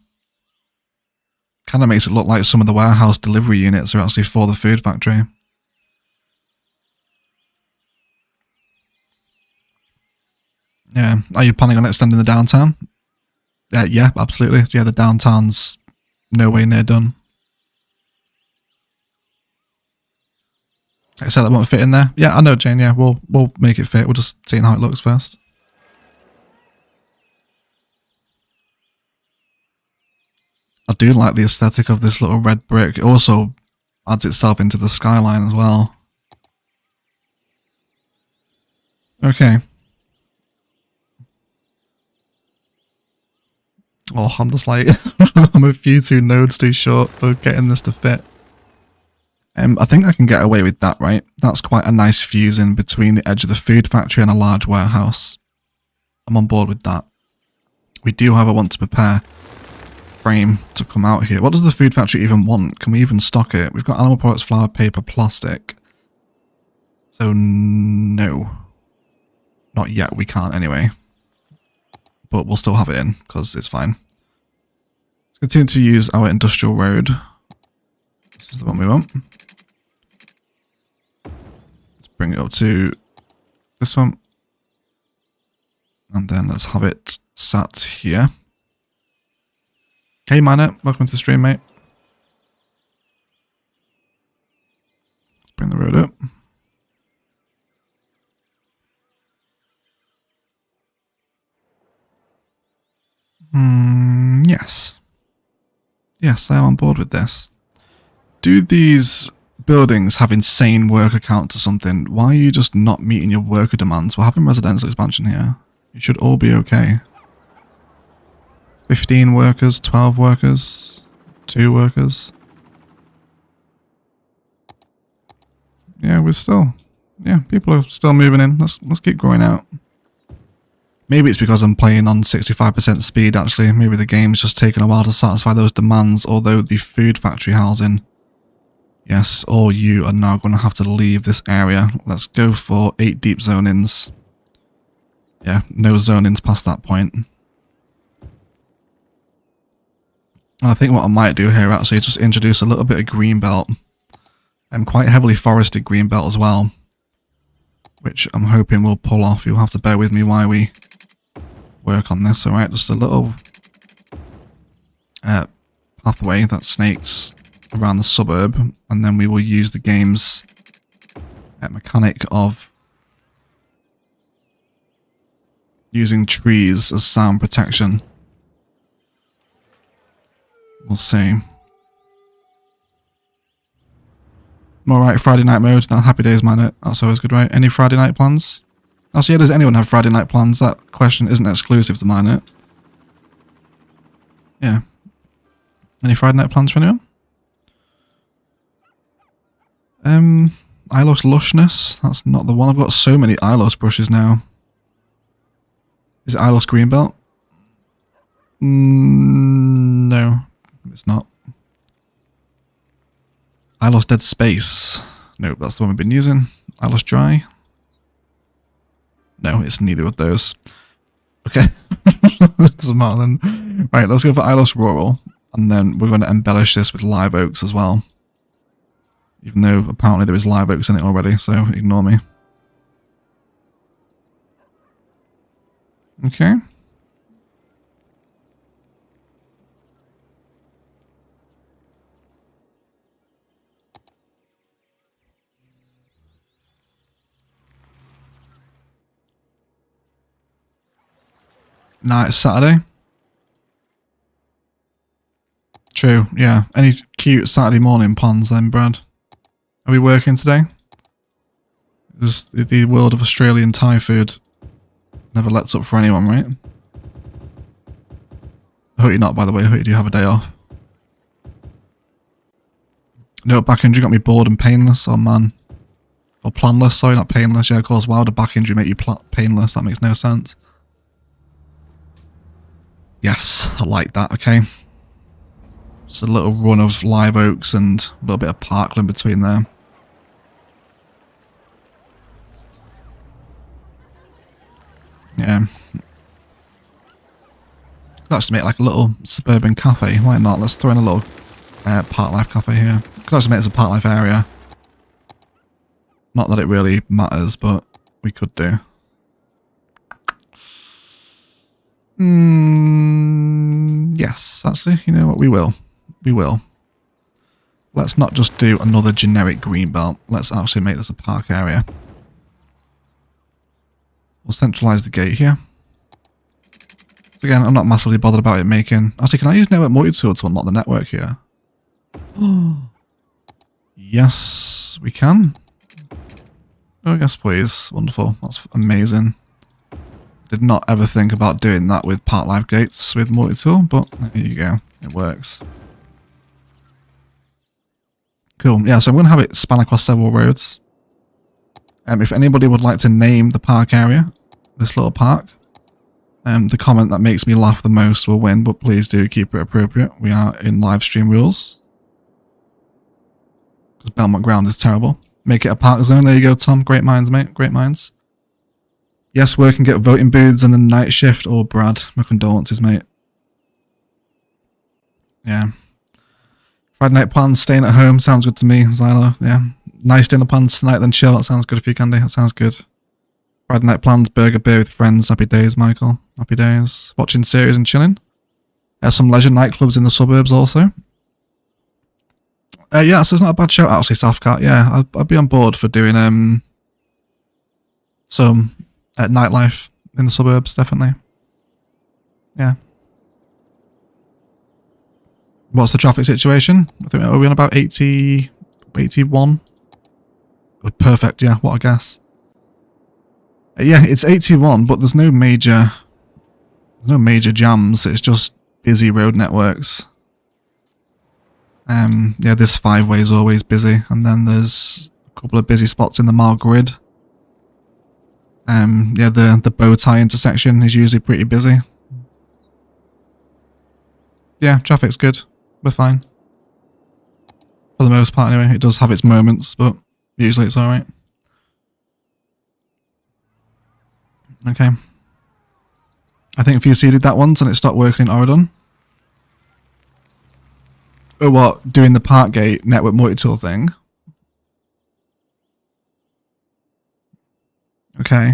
Kind of makes it look like some of the warehouse delivery units are actually for the food factory. Yeah. Are you planning on extending the downtown? Yeah, absolutely. Yeah, the downtown's no way near done. I said that won't fit in there. Yeah, I know, Jane. Yeah, we'll make it fit. We'll just see how it looks first. I do like the aesthetic of this little red brick. It also adds itself into the skyline as well. Okay. Oh, I'm just like, I'm a few too nodes too short for getting this to fit. I think I can get away with that, right? That's quite a nice fusing between the edge of the food factory and a large warehouse. I'm on board with that. We do, however, want to prepare frame to come out here. What does the food factory even want? Can we even stock it? We've got animal products, flour, paper, plastic. So no. Not yet, we can't anyway. But we'll still have it in, because it's fine. Let's continue to use our industrial road. This is the one we want. Let's bring it up to this one. And then let's have it sat here. Hey Miner, welcome to the stream, mate. Let's bring the road up. Yes. Yes, I am on board with this. Do these buildings have insane worker counts or something? Why are you just not meeting your worker demands? We're having residential expansion here. You should all be okay. 15 workers, 12 workers, 2 workers. Yeah, we're still... Yeah, people are still moving in. Let's keep growing out. Maybe it's because I'm playing on 65% speed, actually. Maybe the game's just taking a while to satisfy those demands, although the food factory housing... Yes, all you are now going to have to leave this area. Let's go for 8 deep zonings. Yeah, no zonings past that point. And I think what I might do here actually is just introduce a little bit of greenbelt. Quite heavily forested greenbelt as well. Which I'm hoping will pull off. You'll have to bear with me while we work on this, alright? Just a little pathway that snakes around the suburb, and then we will use the game's mechanic of using trees as sound protection. We'll see. Alright, Friday night mode. That happy days, man. That's always good, right? Any Friday night plans? Also, yeah, does anyone have Friday night plans? That question isn't exclusive to mine. Yeah. Any Friday night plans for anyone? Ilos Lushness. That's not the one. I've got so many Ilos brushes now. Is it Ilos Greenbelt? No, it's not. Ilos Dead Space. Nope, that's the one we've been using. Ilos Dry. No, it's neither of those. Okay. Doesn't matter then. Right, let's go for Ilos Rural. And then we're going to embellish this with live oaks as well. Even though apparently there is live oaks in it already, so ignore me. Okay. Nah, it's Saturday. True, yeah. Any cute Saturday morning puns then, Brad? Are we working today? Just the world of Australian Thai food never lets up for anyone, right? I hope you're not, by the way. I hope you do have a day off. No, back injury got me bored and painless. Oh, man. Or planless, sorry, not painless. Yeah, of course, why would a back injury make you painless? That makes no sense. Yes, I like that, okay. Just a little run of live oaks and a little bit of parkland between there. Yeah. Could actually make like a little suburban cafe. Why not? Let's throw in a little park life cafe here. Could actually make this a park life area. Not that it really matters, but we could do. Yes, actually, you know what? We will. We will. Let's not just do another generic green belt. Let's actually make this a park area. We'll centralize the gate here. So again, I'm not massively bothered about it making... Actually, can I use network multi-tool to unlock the network here? Yes, we can. Oh, yes, please. Wonderful. That's amazing. Did not ever think about doing that with part live gates with multi-tool, but there you go. It works. Cool. Yeah, so I'm going to have it span across several roads. If anybody would like to name the park area, this little park, the comment that makes me laugh the most will win, but please do keep it appropriate. We are in live stream rules. Because Belmont Ground is terrible. Make it a park zone. There you go, Tom. Great minds, mate. Great minds. Yes, work and get voting booths and the night shift. Oh, Brad. My condolences, mate. Yeah. Friday night plans, staying at home. Sounds good to me, Zylo. Yeah. Nice dinner plans tonight, then chill. That sounds good for you, Candy. That sounds good. Friday night plans, burger, beer with friends. Happy days, Michael. Happy days. Watching series and chilling. Some leisure nightclubs in the suburbs also. Yeah, so it's not a bad shout, actually, Southcat. Yeah, I'd be on board for doing some nightlife in the suburbs, definitely. Yeah. What's the traffic situation? I think we're on about 80, 81. Good, perfect, yeah, what a guess. Yeah, it's 81, but there's no major jams. It's just busy road networks. Yeah, this 5-way is always busy, and then there's a couple of busy spots in the mile grid. Yeah, the bow tie intersection is usually pretty busy. Yeah, traffic's good. We're fine. For the most part, anyway. It does have its moments, but usually it's alright. Okay. I think VC did that once and it stopped working in Oregon. Oh, what? Doing the Parkgate network multi-tool thing? Okay.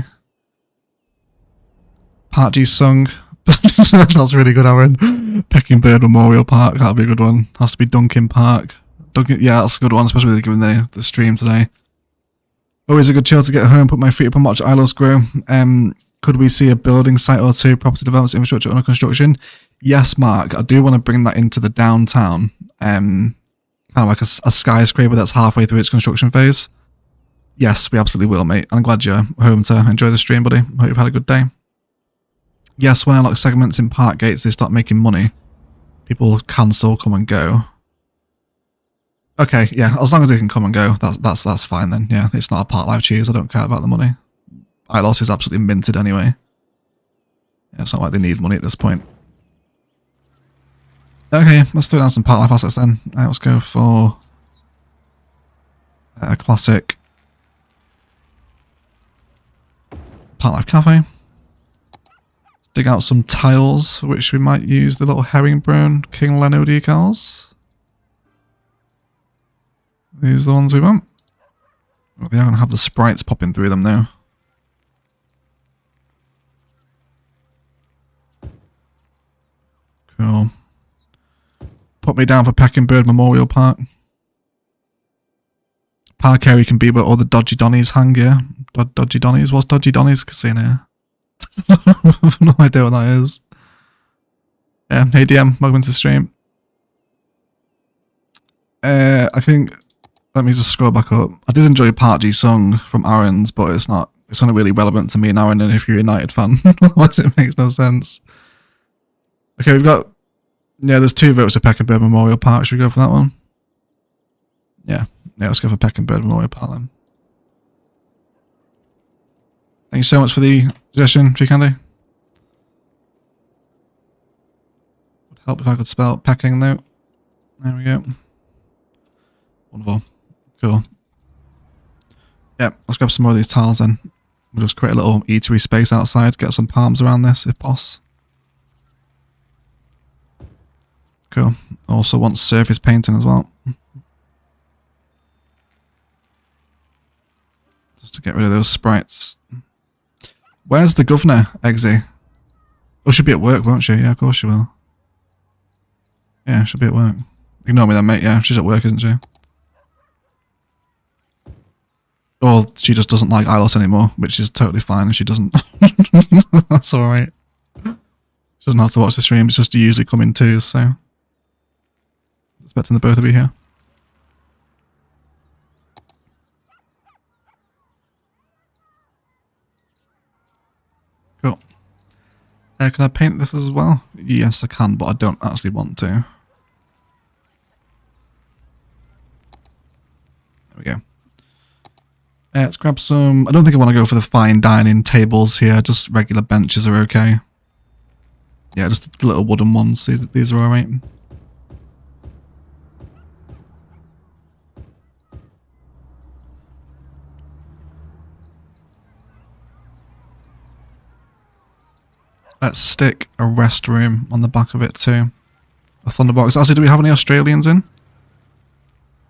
Part G sung. That's really good, Aaron. Pecking Bird Memorial Park. That'll be a good one. Has to be Duncan Park. Duncan, yeah, that's a good one, especially given the stream today. Always a good chill to get home, put my feet up and watch Ilos grow. Could we see a building site or two, property developments, infrastructure under construction? Yes, Mark. I do want to bring that into the downtown. Kind of like a skyscraper that's halfway through its construction phase. Yes, we absolutely will, mate. I'm glad you're home to enjoy the stream, buddy. Hope you've had a good day. Yes, when I unlock segments in park gates, they start making money. People can still come and go. Okay, yeah, as long as they can come and go, that's fine then. Yeah, it's not a part live cheese. I don't care about the money. Ilos is absolutely minted anyway. Yeah, it's not like they need money at this point. Okay, let's throw down some part life assets then. Let's go for a classic part life cafe. Dig out some tiles, for which we might use the little herringbone King Leno decals. These are the ones we want. Oh, they are going to have the sprites popping through them now. Cool. Put me down for Pecking Bird Memorial Park. Park area can be where all the Dodgy Donnies hang, yeah. Dodgy Donnies? What's Dodgy Donnies casino? I have no idea what that is. Yeah, hey DM, welcome to the stream. I think, let me just scroll back up. I did enjoy Part G song from Aaron's, but it's not really relevant to me and Aaron, and if you're a United fan, otherwise it makes no sense. Okay, we've got, yeah, there's 2 votes for Pecking Bird Memorial Park. Should we go for that one? Yeah, let's go for Pecking Bird Memorial Park then. Thank you so much for the suggestion, Tree Candy. Would help if I could spell pecking though. There we go. Wonderful. Cool. Yeah, let's grab some more of these tiles then. We'll just create a little eatery space outside, get some palms around this if possible. Cool. Also want surface painting as well. Just to get rid of those sprites. Where's the governor, Eggsy? Oh, she'll be at work, won't she? Yeah, of course she will. Yeah, she'll be at work. Ignore me then, mate. Yeah, she's at work, isn't she? Or she just doesn't like Ilos anymore, which is totally fine if she doesn't. That's alright. She doesn't have to watch the stream, it's just usually come in twos, so... Expecting the both of you here. Cool. Can I paint this as well? Yes, I can, but I don't actually want to. There we go. Let's grab some... I don't think I want to go for the fine dining tables here, just regular benches are okay. Yeah, just the little wooden ones, these are alright. Let's stick a rest room on the back of it too. A thunderbox. Actually, do we have any Australians in?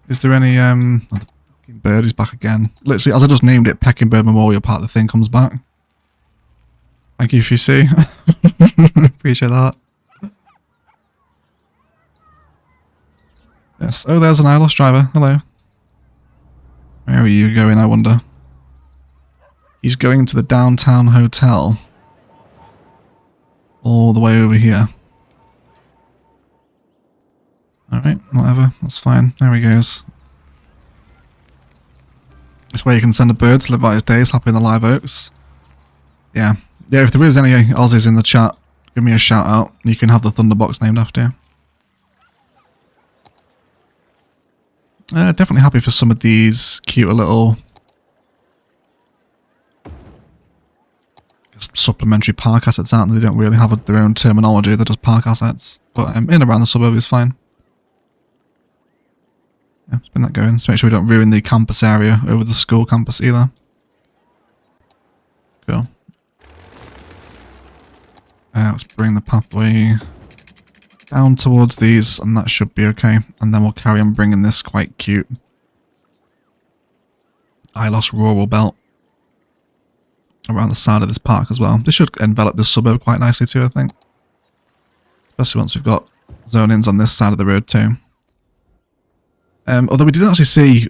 Is there any, oh, the fucking bird is back again. Literally, as I just named it, Pecking Bird Memorial Park, the thing comes back. Thank you, FUC. Appreciate that. Yes. Oh, there's an Ilos driver. Hello. Where are you going, I wonder? He's going to the downtown hotel. All the way over here. Alright, whatever. That's fine. There he goes. This way you can send a bird to live out his days happy in the live oaks. Yeah. Yeah, if there is any Aussies in the chat, give me a shout out. You can have the Thunderbox named after you. Definitely happy for some of these cute little supplementary park assets, aren't they? They don't really have their own terminology, they're just park assets. But in and around the suburb is fine. Yeah, spin that going. Just make sure we don't ruin the campus area over the school campus either. Cool. Let's bring the pathway down towards these, and that should be okay. And then we'll carry on bringing this quite cute Ilos rural belt around the side of this park as well. This should envelop this suburb quite nicely too, I think. Especially once we've got zonings on this side of the road too. Although we didn't actually see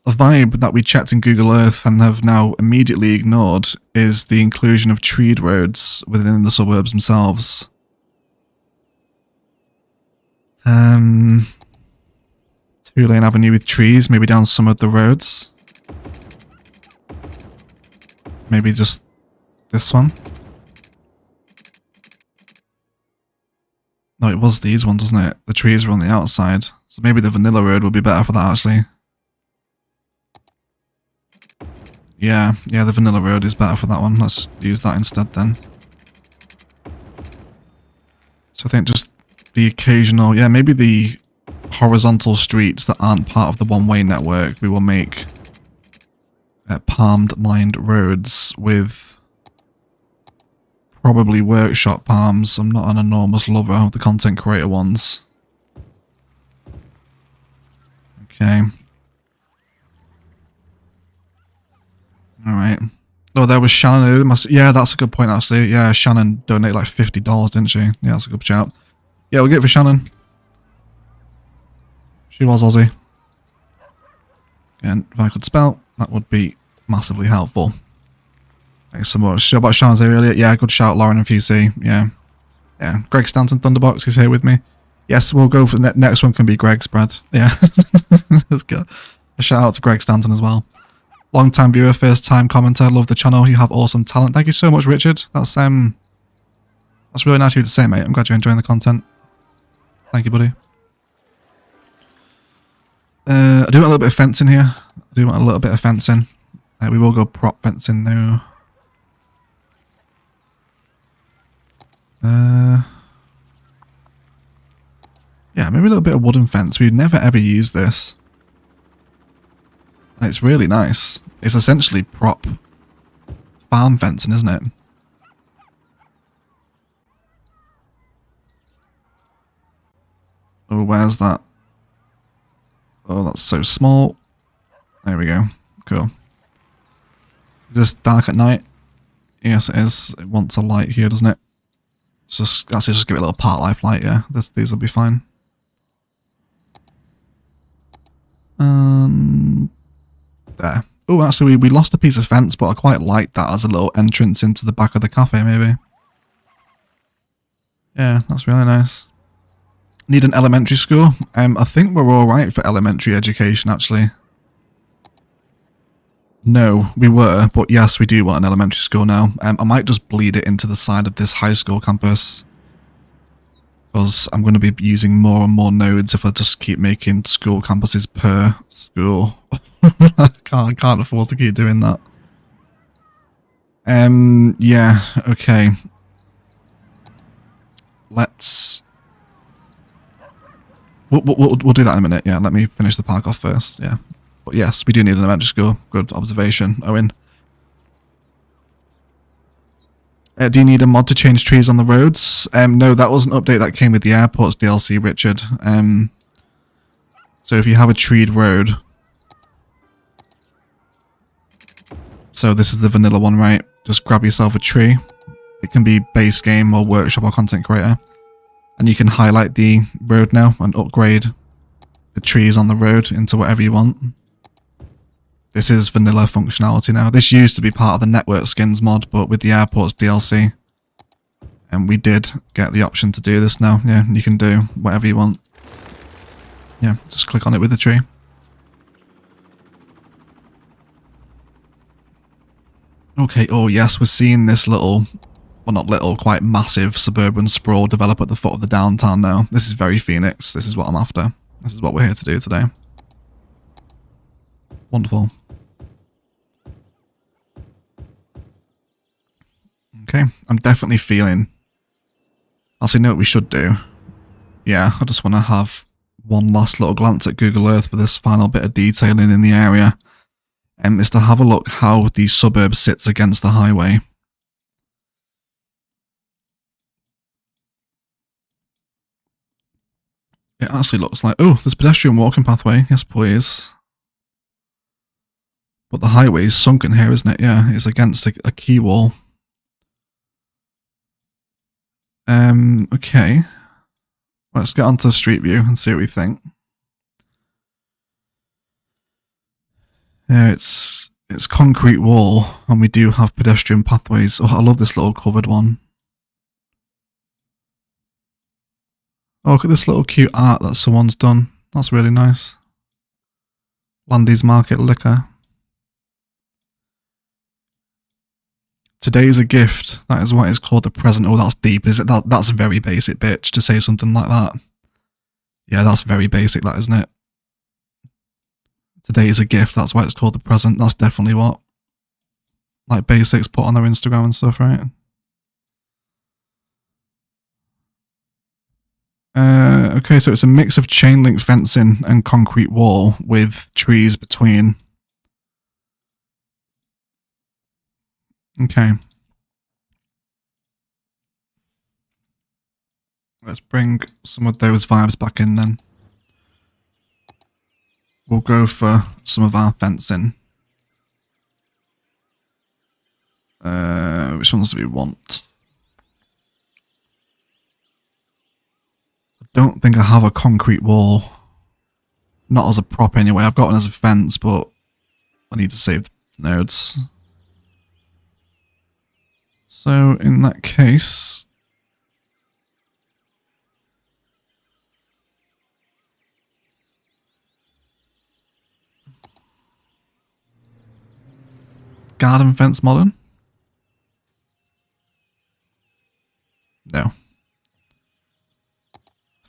a vibe that we checked in Google Earth and have now immediately ignored is the inclusion of treed roads within the suburbs themselves. Two-lane avenue with trees, maybe down some of the roads. Maybe just this one. No, it was these ones, wasn't it? The trees were on the outside. So maybe the vanilla road would be better for that, actually. Yeah, the vanilla road is better for that one. Let's use that instead then. So I think just the occasional... Yeah, maybe the horizontal streets that aren't part of the one-way network, we will make... palmed lined roads with probably workshop palms. I'm not an enormous lover of the content creator ones. Okay. Alright. Oh, there was Shannon. Yeah, that's a good point actually. Yeah, Shannon donated like $50, didn't she? Yeah, that's a good shout. Yeah, we'll get it for Shannon. She was Aussie. Again, if I could spell, that would be massively helpful. Thanks so much. Shout about Sean's earlier. Yeah, good shout, Lauren and FUC. Yeah. Greg Stanton Thunderbox is here with me. Yes, we'll go for the next one. Can be Greg's, Brad. Yeah. Let's go. A shout out to Greg Stanton as well. Long time viewer, first time commenter. Love the channel. You have awesome talent. Thank you so much, Richard. That's really nice of you to say, mate. I'm glad you're enjoying the content. Thank you, buddy. I do want a little bit of fencing here. We will go prop fencing though. Yeah, maybe a little bit of wooden fence. We've never ever used this. And it's really nice. It's essentially prop farm fencing, isn't it? Oh, where's that? Oh, that's so small. There we go. Cool. Is this dark at night? Yes, it is. It wants a light here, doesn't it? So that's just give it a little part life light, yeah. These will be fine. There. Oh, actually, we lost a piece of fence, but I quite like that as a little entrance into the back of the cafe, maybe. Yeah, that's really nice. Need an elementary school? I think we're alright for elementary education, actually. No, we were, but yes, we do want an elementary school now. I might just bleed it into the side of this high school campus. Because I'm going to be using more and more nodes if I just keep making school campuses per school. I can't afford to keep doing that. Yeah, okay. Let's... We'll do that in a minute, yeah. Let me finish the park off first, yeah. But yes, we do need an elementary school. Good observation, Owen. Do you need a mod to change trees on the roads? No, that was an update that came with the airport's DLC, Richard. So if you have a treed road... So this is the vanilla one, right? Just grab yourself a tree. It can be base game or workshop or content creator. And you can highlight the road now and upgrade the trees on the road into whatever you want. This is vanilla functionality now. This used to be part of the network skins mod, but with the airport's DLC. And we did get the option to do this now. Yeah, you can do whatever you want. Yeah, just click on it with the tree. Okay, oh yes, we're seeing this little, well not little, quite massive suburban sprawl develop at the foot of the downtown now. This is very Phoenix. This is what I'm after. This is what we're here to do today. Wonderful. Okay, I'm definitely feeling... I'll say, know what we should do. Yeah, I just want to have one last little glance at Google Earth for this final bit of detailing in the area. Is to have a look how the suburb sits against the highway. It actually looks like... Oh, there's pedestrian walking pathway. Yes, please. But the highway is sunken here, isn't it? Yeah, it's against a key wall. Okay. Let's get onto Street View and see what we think. Yeah, it's concrete wall, and we do have pedestrian pathways. Oh, I love this little covered one. Oh, look at this little cute art that someone's done. That's really nice. Landy's Market Liquor. Today's a gift. That is what is called the present. Oh, that's deep, is it? That's a very basic, bitch, to say something like that. Yeah, that's very basic, that, isn't it? Today is a gift. That's why it's called the present. That's definitely what, like, basics put on their Instagram and stuff, right? Okay, so it's a mix of chain link fencing and concrete wall with trees between. Okay. Let's bring some of those vibes back in then. We'll go for some of our fencing. Which ones do we want? I don't think I have a concrete wall. Not as a prop anyway. I've got one as a fence, but I need to save the nodes. So in that case... Garden fence modern? No.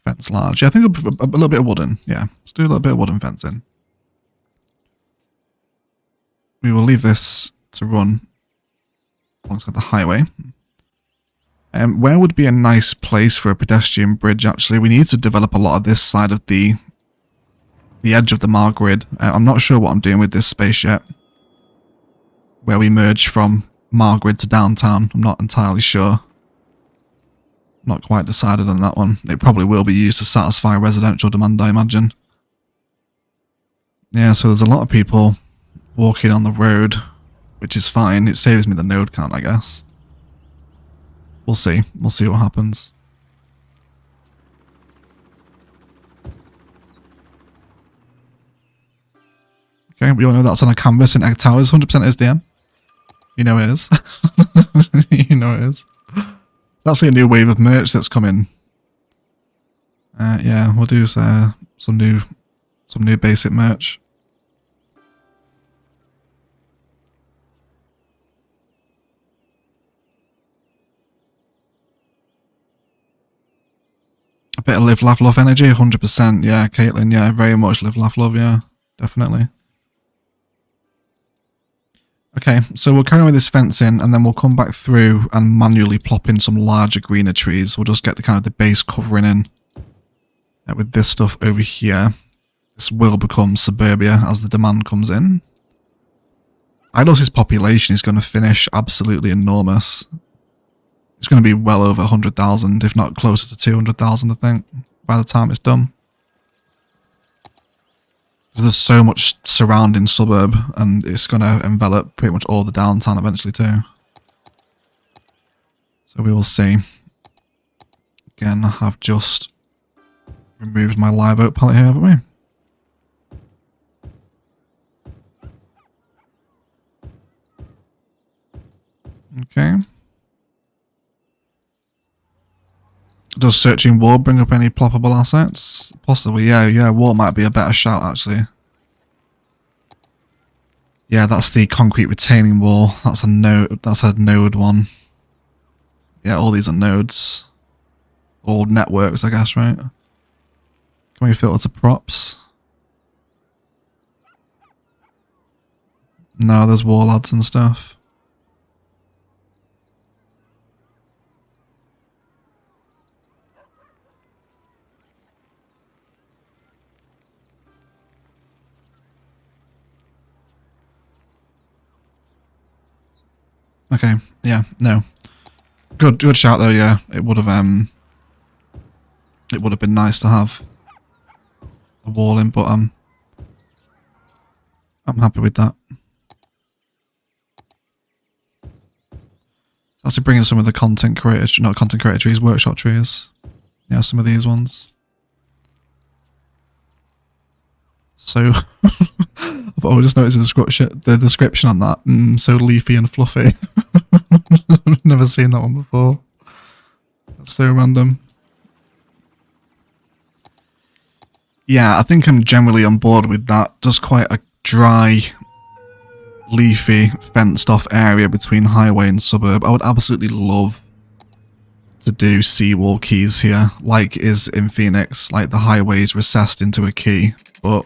Fence large. Yeah, I think a little bit of wooden. Yeah, let's do a little bit of wooden fencing. We will leave this to run alongside the highway. Where would be a nice place for a pedestrian bridge, actually? We need to develop a lot of this side of the edge of the Mar grid. I'm not sure what I'm doing with this space yet. Where we merge from Mar grid to downtown. I'm not entirely sure. Not quite decided on that one. It probably will be used to satisfy residential demand, I imagine. Yeah, so there's a lot of people walking on the road, which is fine. It saves me the node count, I guess. we'll see. We'll see what happens. Okay, we all know that's on a canvas in Egg Towers. 100% SDM. You know it is. You know it is. That's a new wave of merch that's coming. Yeah, we'll do some new basic merch. A bit of live, laugh, love energy, 100%. Yeah, Caitlin, yeah, very much live, laugh, love, yeah, definitely. Okay, so we'll carry on with this fencing and then we'll come back through and manually plop in some larger greener trees. We'll just get the kind of the base covering in with this stuff over here. This will become suburbia as the demand comes in. Ilos' population is going to finish absolutely enormous. It's going to be well over 100,000, if not closer to 200,000, I think, by the time it's done. There's so much surrounding suburb, and it's going to envelop pretty much all the downtown eventually too. So we will see. Again, I have just removed my live oak palette here, haven't we? Okay. Does searching war bring up any ploppable assets? Possibly, yeah, war might be a better shout actually. Yeah, that's the concrete retaining wall. That's a node one. Yeah, all these are nodes. Or networks, I guess, right? Can we filter to props? No, there's wall ads and stuff. Okay, yeah, no. Good shout though, yeah. It would have been nice to have a wall in, but I'm happy with that. That's bringing some of the content creator, not content creator trees, workshop trees. Yeah, some of these ones. So, I just noticed the description on that. So leafy and fluffy. I've never seen that one before. That's so random. Yeah, I think I'm generally on board with that. Just quite a dry, leafy, fenced off area between highway and suburb. I would absolutely love to do seawall keys here, like is in Phoenix, like the highway is recessed into a key, but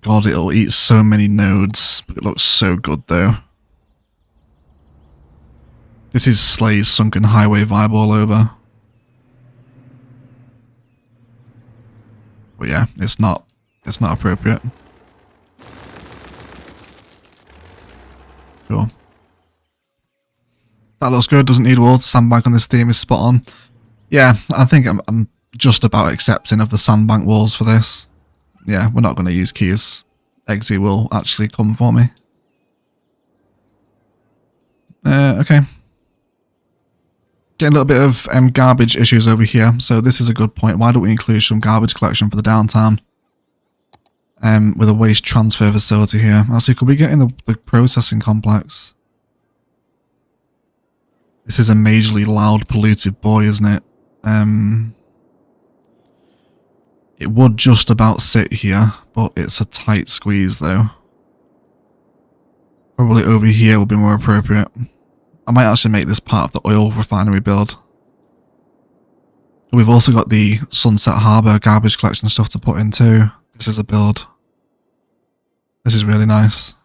God, it'll eat so many nodes. It looks so good though. This is Slay's sunken highway vibe all over. But yeah, it's not appropriate. Cool. That looks good, doesn't need walls. The sandbank on this theme is spot on. Yeah, I think I'm just about accepting of the sandbank walls for this. Yeah, we're not going to use keys. Eggsy will actually come for me. Okay. Getting a little bit of garbage issues over here, so this is a good point. Why don't we include some garbage collection for the downtown? With a waste transfer facility here. Actually, could we get in the processing complex? This is a majorly loud, polluted boy, isn't it? It would just about sit here, but it's a tight squeeze though. Probably over here would be more appropriate. I might actually make this part of the oil refinery build. We've also got the Sunset Harbour garbage collection stuff to put in too. This is a build. This is really nice.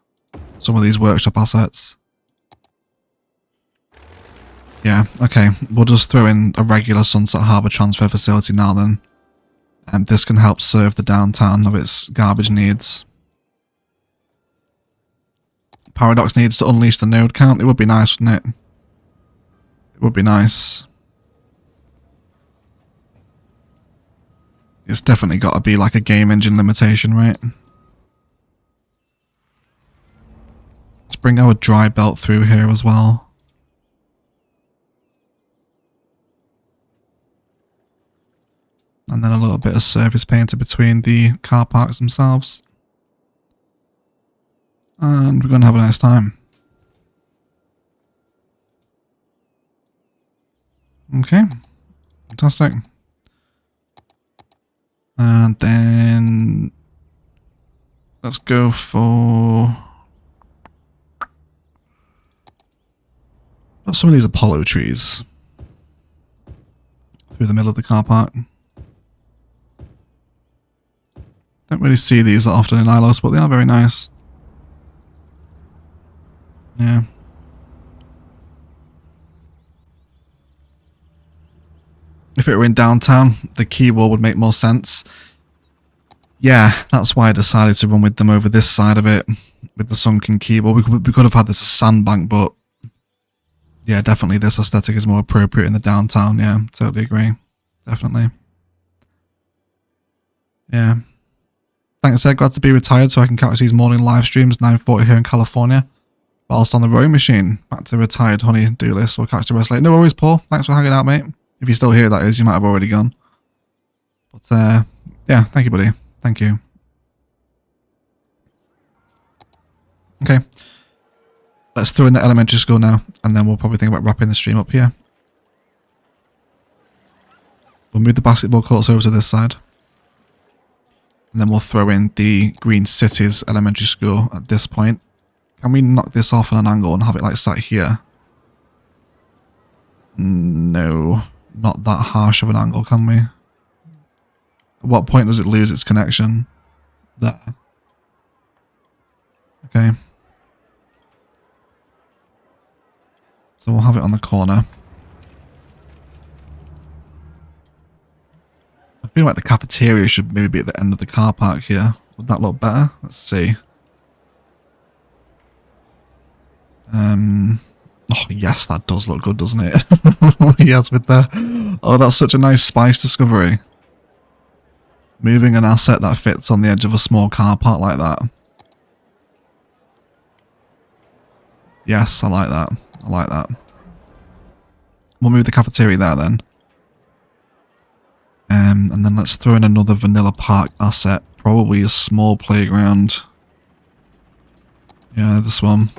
Some of these workshop assets. Yeah, okay. We'll just throw in a regular Sunset Harbour transfer facility now then. And this can help serve the downtown of its garbage needs. Paradox needs to unleash the node count. It would be nice, wouldn't it? It would be nice. It's definitely got to be like a game engine limitation, right? It's bring our dry belt through here as well. And then a little bit of surface painted between the car parks themselves. And we're going to have a nice time. Okay, fantastic. And then let's go for some of these Apollo trees through the middle of the car park. Don't really see these that often in Ilos, but they are very nice. Yeah. If it were in downtown, the key wall would make more sense. Yeah, that's why I decided to run with them over this side of it, with the sunken key wall. We could have had this as sandbank, but yeah, definitely this aesthetic is more appropriate in the downtown. Yeah, totally agree. Definitely. Yeah. Thanks, Ed. Glad to be retired so I can catch these morning live streams, 9:40 here in California. Whilst on the rowing machine. Back to the retired honey do list. We'll catch the rest later. No worries, Paul. Thanks for hanging out, mate. If you're still here, that is. You might have already gone. But, yeah, thank you, buddy. Thank you. Okay. Let's throw in the elementary school now, and then we'll probably think about wrapping the stream up here. We'll move the basketball courts over to this side. And then we'll throw in the Green Cities elementary school at this point. Can we knock this off on an angle and have it like sat here? No, not that harsh of an angle, can we? At what point does it lose its connection? There. Okay. So we'll have it on the corner. I feel like the cafeteria should maybe be at the end of the car park here. Would that look better? Let's see. Oh yes, that does look good, doesn't it? Yes, with the... Oh, that's such a nice spice discovery. Moving an asset that fits on the edge of a small car park like that. Yes, I like that. I like that. We'll move the cafeteria there then. And then let's throw in another vanilla park asset. Probably a small playground. Yeah, this one.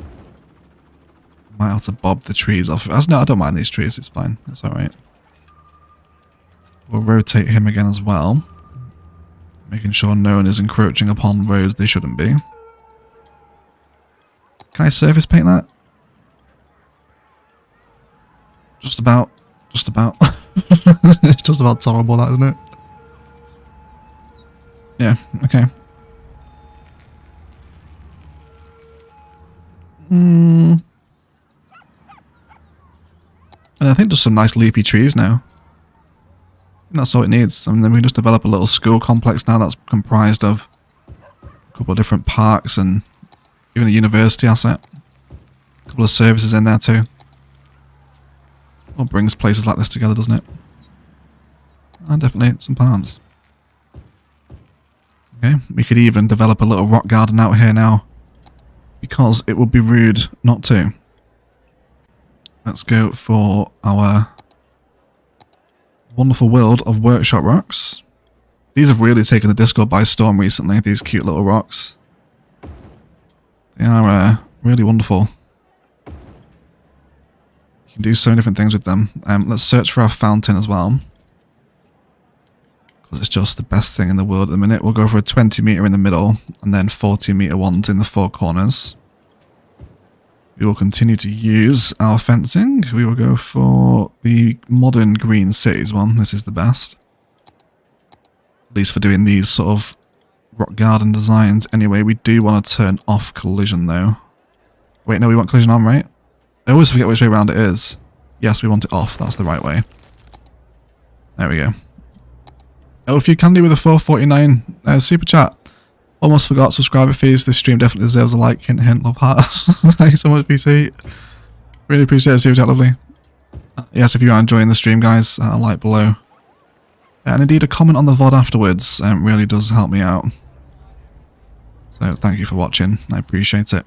Might have to bob the trees off. No, I don't mind these trees. It's fine. It's alright. We'll rotate him again as well. Making sure no one is encroaching upon roads they shouldn't be. Can I surface paint that? Just about. Just about. It's just about tolerable, that, isn't it? Yeah, okay. And I think just some nice leafy trees now. And that's all it needs. And then we can just develop a little school complex now that's comprised of a couple of different parks and even a university asset. A couple of services in there too. All brings places like this together, doesn't it? And definitely some palms. Okay, we could even develop a little rock garden out here now. Because it would be rude not to. Let's go for our wonderful world of workshop rocks. These have really taken the Discord by storm recently, these cute little rocks. They are really wonderful. You can do so many different things with them. Let's search for our fountain as well. Because it's just the best thing in the world at the minute. We'll go for a 20 meter in the middle and then 40 meter ones in the four corners. We will continue to use our fencing. We will go for the modern Green Cities one. This is the best. At least for doing these sort of rock garden designs. Anyway, we do want to turn off collision though. Wait, no, we want collision on, right? I always forget which way around it is. Yes, we want it off. That's the right way. There we go. Oh, if you can do with a 449 super chat. Almost forgot subscriber fees. This stream definitely deserves a like. Hint, hint, love heart. Thank you so much, PC. Really appreciate it, super chat, lovely. Yes, if you are enjoying the stream, guys, a like below. And indeed, a comment on the VOD afterwards really does help me out. So thank you for watching. I appreciate it.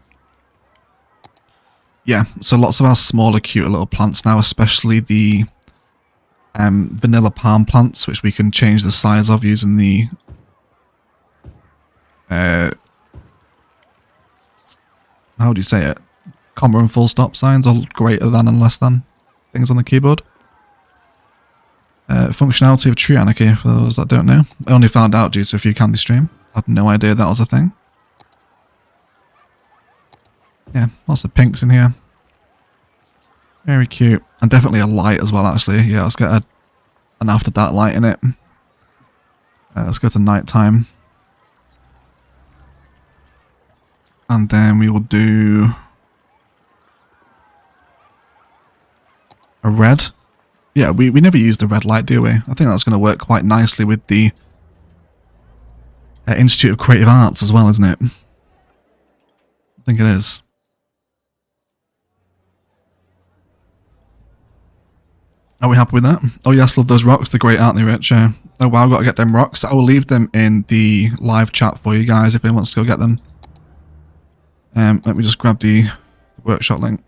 yeah, so lots of our smaller, cute little plants now, especially the vanilla palm plants, which we can change the size of using the how do you say it? Comma and full stop signs, or greater than and less than things on the keyboard. Functionality of Tree Anarchy, for those that don't know. I only found out due to a few Candy stream. I had no idea that was a thing. Yeah, lots of pinks in here. Very cute. And definitely a light as well, actually. Yeah, let's get an after dark light in it. Let's go to night time. And then we will do a red. Yeah, we never use the red light, do we? I think that's going to work quite nicely with the Institute of Creative Arts as well, isn't it? I think it is. Are we happy with that? Oh yes, love those rocks. They're great, aren't they, Rich? Oh wow, I've got to get them rocks. I will leave them in the live chat for you guys if anyone wants to go get them. Let me just grab the workshop link.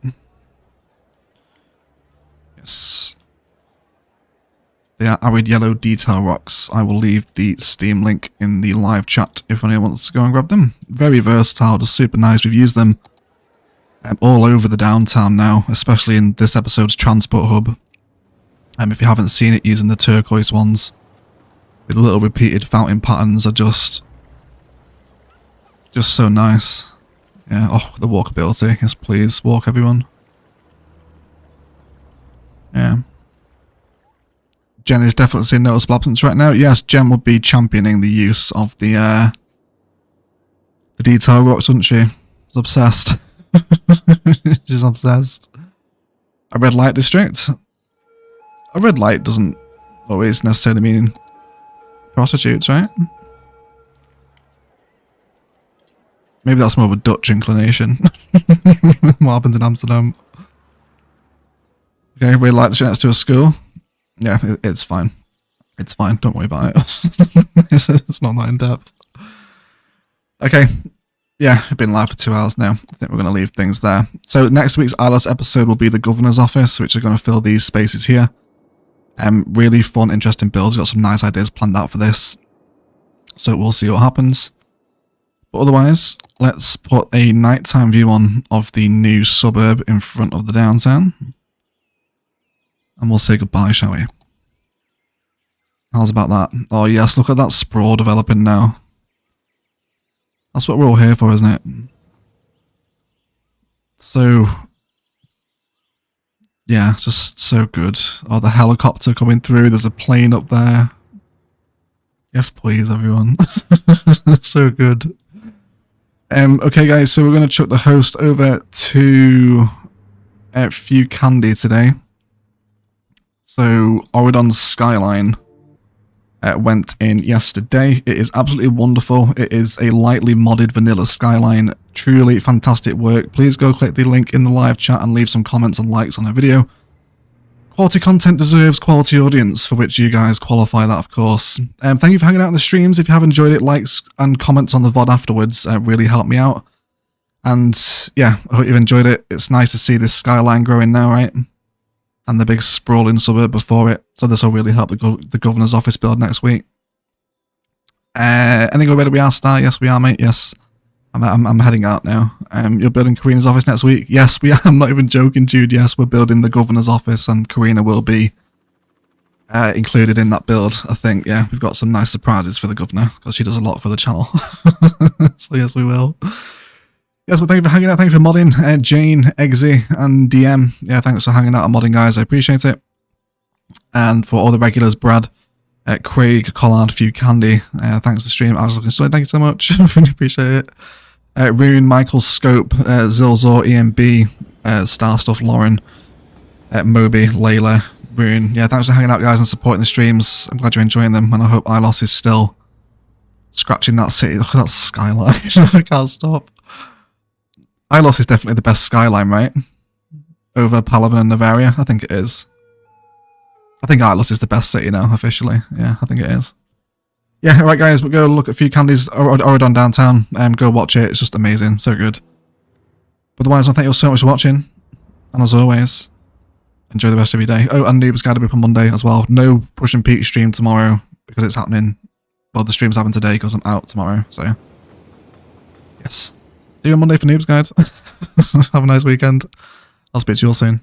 Yes. They are arid yellow detail rocks. I will leave the Steam link in the live chat if anyone wants to go and grab them. Very versatile, just super nice. We've used them all over the downtown now, especially in this episode's transport hub. If you haven't seen it, using the turquoise ones with little repeated fountain patterns are just so nice. Yeah, oh, the walkability. Yes, please, walk everyone. Yeah. Jen is definitely seeing noticeable absence right now. Yes, Jen would be championing the use of the detail rocks, wouldn't she? She's obsessed. She's obsessed. A red light district. A red light doesn't always necessarily mean prostitutes, right? Maybe that's more of a Dutch inclination. What happens in Amsterdam? Okay, red light district next to a school. Yeah, it's fine. It's fine. Don't worry about it. It's not that in depth. Okay. Yeah, I've been live for 2 hours now. I think we're going to leave things there. So next week's Ilos episode will be the governor's office, which are going to fill these spaces here. Really fun, interesting builds. Got some nice ideas planned out for this. So we'll see what happens. But otherwise, let's put a nighttime view on of the new suburb in front of the downtown. And we'll say goodbye, shall we? How's about that? Oh yes, look at that sprawl developing now. That's what we're all here for, isn't it? So, yeah, just so good. Oh, the helicopter coming through. There's a plane up there. Yes, please, everyone. So good. Okay, guys, so we're going to chuck the host over to a few candy today. So, Oridon's Skyline went in yesterday. It is absolutely wonderful. It is a lightly modded vanilla Skyline. Truly fantastic work. Please go click the link in the live chat and leave some comments and likes on the video. Quality content deserves quality audience, for which you guys qualify that, of course. Thank you for hanging out in the streams. If you have enjoyed it, likes and comments on the VOD afterwards really help me out. And yeah, I hope you've enjoyed it. It's nice to see this Skyline growing now, right? And the big sprawling suburb before it. So this will really help the governor's office build next week. Anything ready? We are, Star? Yes, we are, mate. Yes. I'm heading out now. You're building Karina's office next week? Yes, we are. I'm not even joking, Jude. Yes, we're building the governor's office, and Karina will be included in that build, I think. Yeah, we've got some nice surprises for the governor, because she does a lot for the channel. So yes, we will. Yes, well, thank you for hanging out. Thank you for modding. Jane, Eggsy, and DM. Yeah, thanks for hanging out and modding, guys. I appreciate it. And for all the regulars, Brad, Craig, Collard, Few Candy, thanks for the stream. I was looking sorry. Thank you so much. Really appreciate it. Rune, Michael, Scope, Zilzor, EMB, Star Stuff, Lauren, Moby, Layla, Rune. Yeah, thanks for hanging out, guys, and supporting the streams. I'm glad you're enjoying them, and I hope Ilos is still scratching that city. Look at that skyline. I can't stop. Ilos is definitely the best skyline, right? Over Palaven and Navaria? I think it is. I think Ilos is the best city now, officially. Yeah, I think it is. Yeah, alright guys, we'll go look at a few candies, Oridon downtown, go watch it, it's just amazing, so good. But otherwise, I thank you all so much for watching. And as always, enjoy the rest of your day. Oh, and Noob's Guide will be up on Monday as well. No Push and Pete stream tomorrow because it's happening. Well, the stream's happening today because I'm out tomorrow, so. Yes. See you on Monday for Noob's Guide. Have a nice weekend. I'll speak to you all soon.